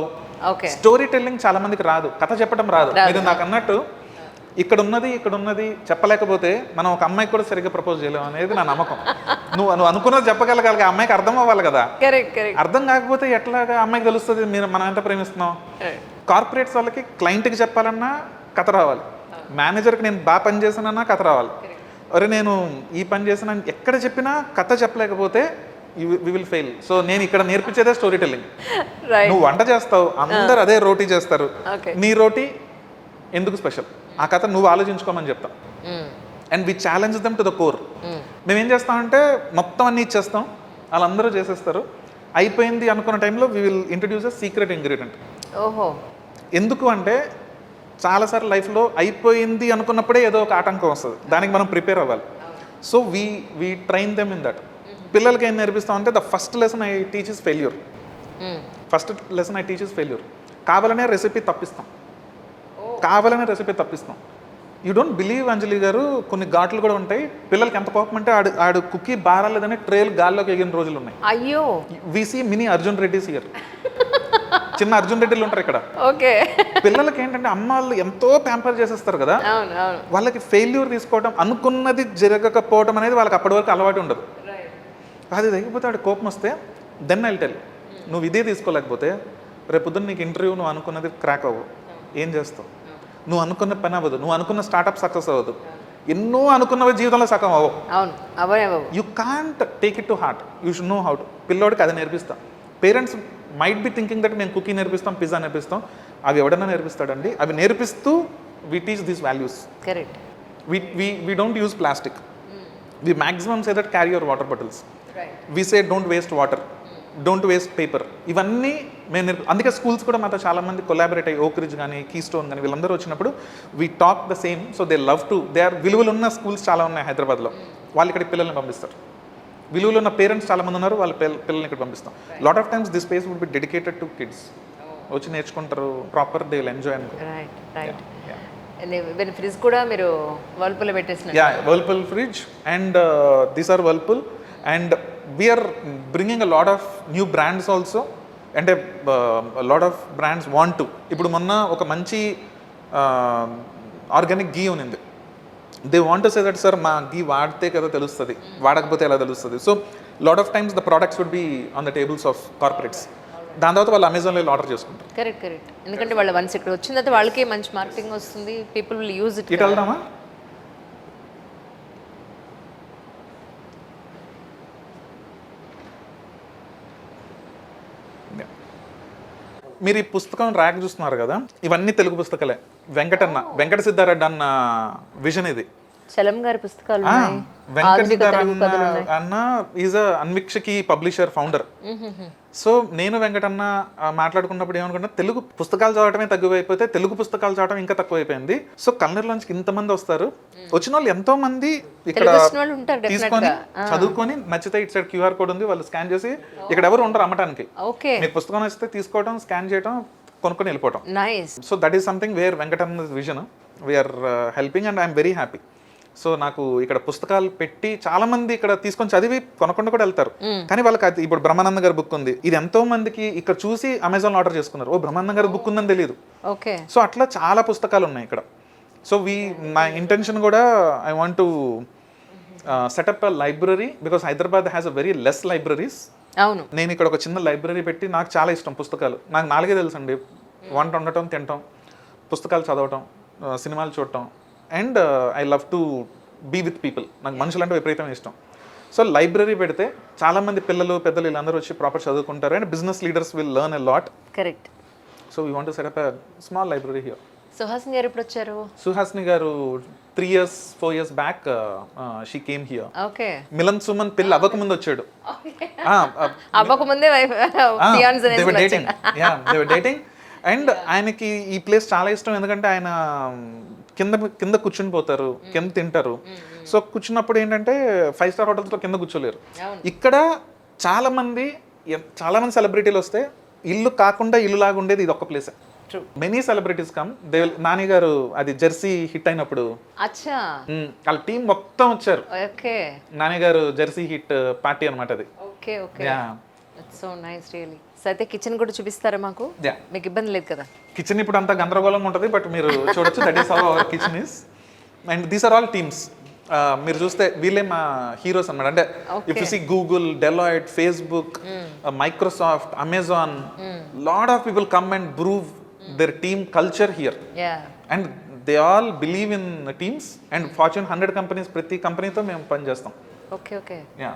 Okay. Story telling చాలా మందికి రాదు, కథ చెప్పడం రాదు. మీరు నాకు అన్నట్టు ఇక్కడ ఉన్నది చెప్పలేకపోతే మనం ఒక అమ్మాయికి కూడా సరిగ్గా ప్రపోజ్ చేయలేము అనేది నా నమ్మకం. నువ్వు అనుకున్నది చెప్పగలగాలి, అమ్మాయికి అర్థం అవ్వాలి కదా. Correct correct. అర్థం కాకపోతే ఎట్లాగా అమ్మాయికి తెలుస్తుంది మనం ఎంత ప్రేమిస్తున్నాం. కార్పొరేట్స్ వాళ్ళకి క్లయింట్కి చెప్పాలన్నా కథ రావాలి, మేనేజర్కి నేను బాగా పని చేశానన్నా కథ రావాలి. అరే నేను ఈ పని చేసిన ఎక్కడ చెప్పినా కథ చెప్పలేకపోతే వి విల్ ఫెయిల్. సో నేను ఇక్కడ నేర్పించేదే స్టోరీ టెల్లింగ్. నువ్వు వంట చేస్తావు, అందరు అదే రోటీ చేస్తారు, నీ రోటీ ఎందుకు స్పెషల్, ఆ కథ నువ్వు ఆలోచించుకోమని చెప్తాం. And we challenge them to the core. మేము ఏం చేస్తామంటే మొత్తం అన్ని ఇచ్చేస్తాం, వాళ్ళందరూ చేసేస్తారు. అయిపోయింది అనుకున్న టైంలో we will introduce a secret ingredient. ఓహో. ఎందుకు అంటే చాలాసార్లు లైఫ్లో అయిపోయింది అనుకున్నప్పుడే ఏదో ఒక ఆటంకం వస్తుంది, దానికి మనం ప్రిపేర్ అవ్వాలి. So we train them in that. పిల్లలకి ఏం నేర్పిస్తాం అంటే the first lesson I teach is failure. First lesson I teach is failure. కావాలనే రెసిపీ తప్పిస్తాం. యూ డోంట్ బిలీవ్ అంజలి గారు, కొన్ని ఘాట్లు కూడా ఉంటాయి. పిల్లలకి ఎంత కోపం అంటే ఆడు కుక్కీ బారాలేదని ట్రేల్ గాల్లోకి ఎగిన రోజులు ఉన్నాయి. అయ్యో. We see mini Arjun Reddys here. చిన్న అర్జున్ రెడ్డిలు ఉంటారు ఇక్కడ. ఓకే. పిల్లలకి ఏంటంటే అమ్మాళ్ళు ఎంతో ప్యాంపర్ చేసేస్తారు కదా, వాళ్ళకి ఫెయిల్యూర్ తీసుకోవడం, అనుకున్నది జరగకపోవడం అనేది వాళ్ళకి అప్పటి వరకు అలవాటు ఉండదు. అది తగ్గిపోతే ఆడు కోపం వస్తే దెన్ ఐల్ టెల్, నువ్వు ఇదే తీసుకోలేకపోతే రేపు పొద్దున్న నీకు ఇంటర్వ్యూ నువ్వు అనుకున్నది క్రాక్ అవ్వవు, ఏం చేస్తావు? నువ్వు అనుకున్న పని అవ్వదు, నువ్వు అనుకున్న స్టార్ట్అప్ సక్సెస్ అవ్వదు, ఎన్నో అనుకున్నవి జీవితంలో సగం అవ్వవు. You can't take it to heart, you should know how to. పిల్లోడికి అది నేర్పిస్తాం. Parents might be thinking that మేము కుకింగ్ నేర్పిస్తాం, పిజ్జా నేర్పిస్తాం. అవి ఎవడన్నా నేర్పిస్తాడండి. అవి నేర్పిస్తూ we teach these values. Correct. We don't use plastic. We maximum say that carry your water bottles, we say don't waste water, don't waste paper. ఇవన్నీ మేము అందుకే స్కూల్స్ కూడా మాతో చాలామంది కొలాబరేట్ అయ్యి, ఓక్ రిడ్జ్ కానీ కీ స్టోన్ కానీ వీళ్ళందరూ వచ్చినప్పుడు we talk the same. So they love to, they are విలువలు ఉన్న స్కూల్స్ చాలా ఉన్నాయి హైదరాబాద్లో, వాళ్ళు ఇక్కడికి పిల్లల్ని పంపిస్తారు. విలువలు ఉన్న పేరెంట్స్ చాలామంది ఉన్నారు, వాళ్ళ పిల్లల్ని ఇక్కడ పంపిస్తాం. Lot of times this space would be dedicated to kids, వచ్చి నేర్చుకుంటారు, ప్రాపర్ దే విల్ ఎంజాయ్ అనుకో. ఫ్రిడ్జ్ కూడా మీరు వర్ల్పూల్ పెట్టేసిన? Yeah, Whirlpool fridge and these are Whirlpool and we're bringing a lot of new brands also. అంటే lot of brands want to. ఇప్పుడు మొన్న ఒక మంచి ఆర్గానిక్ గీ ఉంది, they want to say that sir మా గీ వాడితే కదా తెలుస్తుంది, వాడకపోతే ఎలా తెలుస్తుంది. So lot of times the products would be on the tables of corporates. దాని తర్వాత వాళ్ళు అమెజాన్లో ఆర్డర్ చేసుకుంటారు. కరెక్ట్. ఎందుకంటే వాళ్ళ వన్స్ ఇక్కడ వచ్చిన తర్వాత వాళ్ళకి మంచి మార్కెటింగ్ వస్తుంది, పీపుల్ విల్ యూజ్ ఇట్. ఇటు వెళ్దామా? మీరు ఈ పుస్తకం ర్యాక్ చూస్తున్నారు కదా, ఇవన్నీ తెలుగు పుస్తకాలే. వెంకట సిద్ధారెడ్డి అన్న విజన్ ఇది. చలం గారి పుస్తకాలు వెంకట సిద్ధారెడ్డి అన్న is a Anvikshiki publisher, founder. So నేను వెంకటన్న మాట్లాడుకున్నప్పుడు ఏమనుకున్నా, తెలుగు పుస్తకాలు చదవటమే తగ్గిపోయిపోతే తెలుగు పుస్తకాలు చదవడం ఇంకా తక్కువైపోయింది. సో కల్నర్లోంచి ఇంతమంది వస్తారు, వచ్చిన వాళ్ళు ఎంతో మంది ఇక్కడ తీసుకొని చదువుకొని నచ్చితే ఇటు సైడ్ క్యూఆర్ కోడ్ ఉంది, వాళ్ళు స్కాన్ చేసి, ఇక్కడ ఎవరు ఉండరు అమ్మటానికి. మీకు పుస్తకం నచ్చితే తీసుకోవడం, స్కాన్ చేయడం, కొనుక్కొని వెళ్ళిపోవడం. So that is something where Venkatanna vision we're helping and I'm very happy. So నాకు ఇక్కడ పుస్తకాలు పెట్టి చాలా మంది ఇక్కడ తీసుకొని చదివి కొనకుండా కూడా వెళ్తారు. కానీ వాళ్ళకి అది ఇప్పుడు బ్రహ్మానంద గారి బుక్ ఉంది, ఇది ఎంతో మందికి ఇక్కడ చూసి అమెజాన్ ఆర్డర్ చేసుకున్నారు. ఓ బ్రహ్మానంద గారి బుక్ ఉందని తెలియదు. సో అట్లా చాలా పుస్తకాలు ఉన్నాయి ఇక్కడ. సో నా ఇంటెన్షన్ కూడా I want to set up a library because Hyderabad has a very less libraries. అవును, నేను ఇక్కడ ఒక చిన్న లైబ్రరీ పెట్టి, నాకు చాలా ఇష్టం పుస్తకాలు. నాకు 4 తెలుసండి: వంట వండటం, తినటం, పుస్తకాలు చదవటం, సినిమాలు చూడటం, and I love to be with people. నాకు మనుషులంటే విపరీతం ఇష్టం. సో లైబ్రరీ పెడితే చాలామంది పిల్లలు, పెద్దలు వీళ్ళందరూ వచ్చి ప్రాపర్ చదువుకుంటారు and business leaders will learn a lot. Correct. So we want to set up a small library here. Suhasini గారు ఎప్పుడు వచ్చారు? సుహాసిని గారు 3-4 years back she came here. Okay. Melon Suman పెళ్ళి అవ్వకముందు వచ్చాడు. అవ్వకముందే they were dating అండ్ ఆయనకి ఈ ప్లేస్ చాలా ఇష్టం. ఎందుకంటే ఆయన కింద కూర్చుని పోతారు, కింద తింటారు. సో కూర్చున్నప్పుడు ఏంటంటే 5-star హోటల్స్లో కింద కూర్చోలేరు. ఇక్కడ చాలా మంది సెలబ్రిటీలు వస్తే ఇల్లు కాకుండా ఇల్లు లాగా ఉండేది ఇది ఒక్క ప్లేసే. Many celebrities come. నాని గారు అది జెర్సీ హిట్ అయినప్పుడు వాళ్ళ టీం మొత్తం వచ్చారు. నాని గారు జెర్సీ హిట్ పార్టీ అనమాట అది. So nice really. సో అయితే కిచెన్ కూడా చూపిస్తారా మాకు? మీకు ఇబ్బంది లేదు కదా? కిచెన్ ఇప్పుడు అంతా గందరగోళంగా ఉంటుంది, బట్ మీరు చూడొచ్చు. That is how our kitchen is. And these are all teams. మీరు చూస్తే వీళ్ళే మా హీరోస్ అన్నమాట. అంటే if you see Google, Deloitte, Facebook, Microsoft, Amazon, lot of people come and prove their team culture here. And they all believe in teams and Fortune 100 companies ప్రతి కంపెనీతో మేము పని చేస్తాం. ఓకే. యా,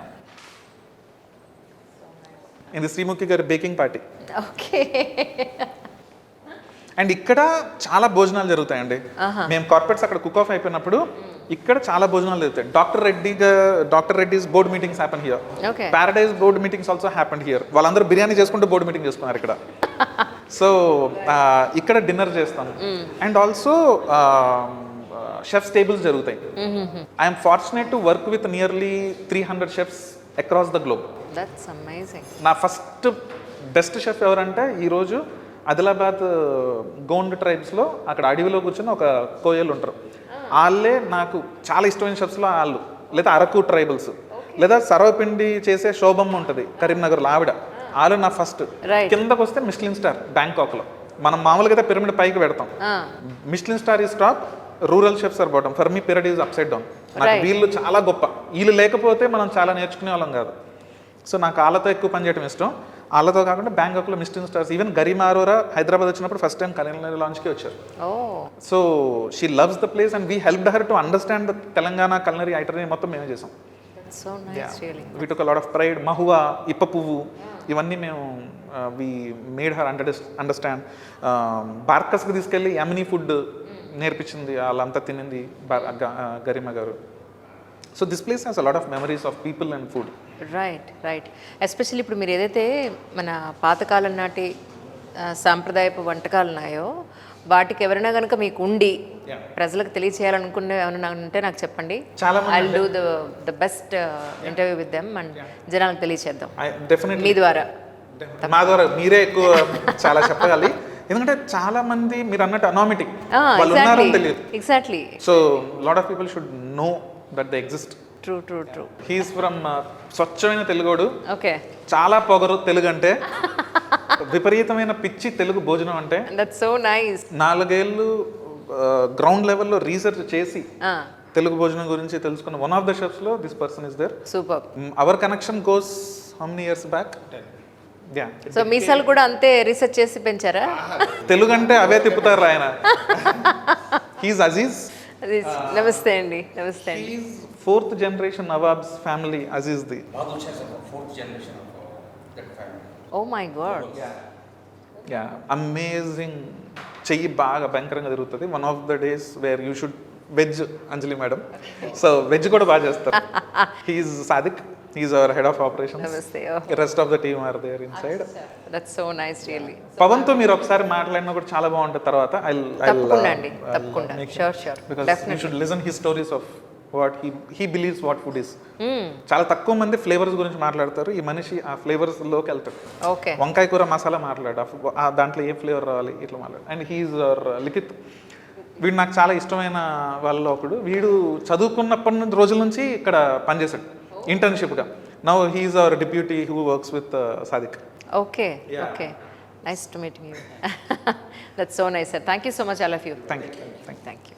ఇది శ్రీముఖి గారి బేకింగ్ పార్టీ. ఓకే. అండ్ ఇక్కడ చాలా భోజనాలు జరుగుతాయండి. మేము కార్పొరేట్స్ అక్కడ కుక్ ఆఫ్ అయిపోయినప్పుడు ఇక్కడ చాలా భోజనాలు జరుగుతాయి. Doctor Reddy's board meetings happen here. Paradise board meetings also happen here. వాళ్ళందరూ బిర్యానీ చేసుకుంటూ బోర్డ్ మీటింగ్ చేసుకున్నారు ఇక్కడ. సో ఇక్కడ డిన్నర్ చేస్తాను. అండ్ ఆల్సో షెఫ్స్ టేబుల్స్ జరుగుతాయి. I'm fortunate to work with nearly 300 chefs across the globe. That's amazing. నా ఫస్ట్ బెస్ట్ షెఫ్ ఎవరంటే ఈరోజు ఆదిలాబాద్ గోండ్ ట్రైబ్స్లో అక్కడ అడవిలో కూర్చొని ఒక కోయలు ఉంటారు. వాళ్ళే నాకు చాలా ఇష్టమైన షెఫ్స్లో వాళ్ళు. లేదా అరకు ట్రైబల్స్, లేదా సర్వపిండి చేసే శోభమ్మ ఉంటుంది కరీంనగర్లో, ఆవిడ. వాళ్ళు నా ఫస్ట్. కిందకు వస్తే మిష్లిన్ స్టార్ బ్యాంకాక్లో. మనం మామూలుగా అయితే పిరమిడ్ పైకి పెడతాం. Michelin star is top, rural chefs are bottom. For me pyramid is upside down. నాకు వీళ్ళు చాలా గొప్ప. వీళ్ళు లేకపోతే మనం చాలా నేర్చుకునే వాళ్ళం కాదు. సో నాకు వాళ్ళతో ఎక్కువ పని చేయడం ఇష్టం. వాళ్ళతో కాకుండా బ్యాంకాక్లో Michelin stars, even Garima Arora Hyderabad వచ్చినప్పుడు ఫస్ట్ టైం కల్నరీ లాంచ్కి వచ్చారు. So she loves the place and we helped her to understand the Telangana culinary eatery మొత్తం మేమే చేసాం. We took a lot of pride. Mahua, ఇప్ప పువ్వు, ఇవన్నీ మేము వీ మేడ్ హర్ అండర్స్టాండ్. బార్కస్కి తీసుకెళ్ళి యమినీ ఫుడ్ నేర్పించింది, వాళ్ళంతా తినింది గరిమా గారు. So this place has a lot of memories of people and food. Right especially ఇప్పుడు మీరు ఏదైతే మన పాతకాలం నాటి సాంప్రదాయపు వంటకాలు ఉన్నాయో వాటికి ఎవరైనా కనుక మీకు ఉండి ప్రజలకు తెలియచేయాలనుకునే ఏమైనా ఉంటే నాకు చెప్పండి. చాలా I do the best interview with them and జనాలకు తెలియచేద్దాం డెఫినెట్లీ మీ ద్వారా. మా ద్వారా మీరే ఎక్కువ చాలా చెప్పగలి, ఎందుకంటే చాలా మంది మీరు అన్నట్టు అనామిటిక్ వాళ్ళు ఉన్నారని తెలియదు. Exactly. So lot of people should know that they exist. True. He's from స్వచ్ఛమైన తెలుగోడు. ఓకే. చాలా పొగరు తెలుగు అంటే, విపరీతమైన పిచ్చి తెలుగు భోజనం అంటే. That's so nice. 4 ఏళ్ళు గ్రౌండ్ లెవెల్లో రీసెర్చ్ చేసి తెలుగు భోజనం గురించి తెలుసుకున్న వన్ ఆఫ్ ద షెఫ్స్ లో this person is there. Super. Our connection goes how many years back? So మీసాలు కూడా అంతే రీసెర్చ్ చేసి పెంచారా? తెలుగు అంటే అవే తిప్పుతారు ఆయన. హీస్ అజీజ్. నమస్తే అండి. He's 4th generation nawabs family Aziz ది. Oh my god. Yeah amazing. చెయ్యి బాగా భయంకరంగా తిరుగుతుంది. One of the days where you should veg Anjali madam. So veg కూడా బాగా చేస్తారు. He's Sadiq. He's our head of operations. Namaste. The rest of the team are there inside. That's so nice, really. Pawan తో మీరు ఒకసారి మాట్లాడినా కూడా చాలా బాగుంటుంది. తర్వాత తప్పకుండా అండి, తప్పకుండా. Sure. Because you should listen his stories of what he believes what food is. చాలా తక్కువ మంది ఫ్లేవర్స్ గురించి మాట్లాడతారు. ఈ మనిషి ఆ ఫ్లేవర్స్ లోకి వెళ్తాడు. ఓకే. వంకాయ కూర మసాలా మాట్లాడు, దాంట్లో ఏ ఫ్లేవర్ రావాలి ఇట్లా మాట్లాడు. And he's our Likhit. వీడు నాకు చాలా ఇష్టమైన వాళ్ళలో ఒకడు. వీడు చదువుకున్నప్పటి రోజుల నుంచి ఇక్కడ పనిచేశాడు ఇంటర్న్షిప్గా. Now he's our deputy who works with Sadiq. Okay. Nice to meet you. That's so nice, sir. Thank you so much, all of you. Thank you.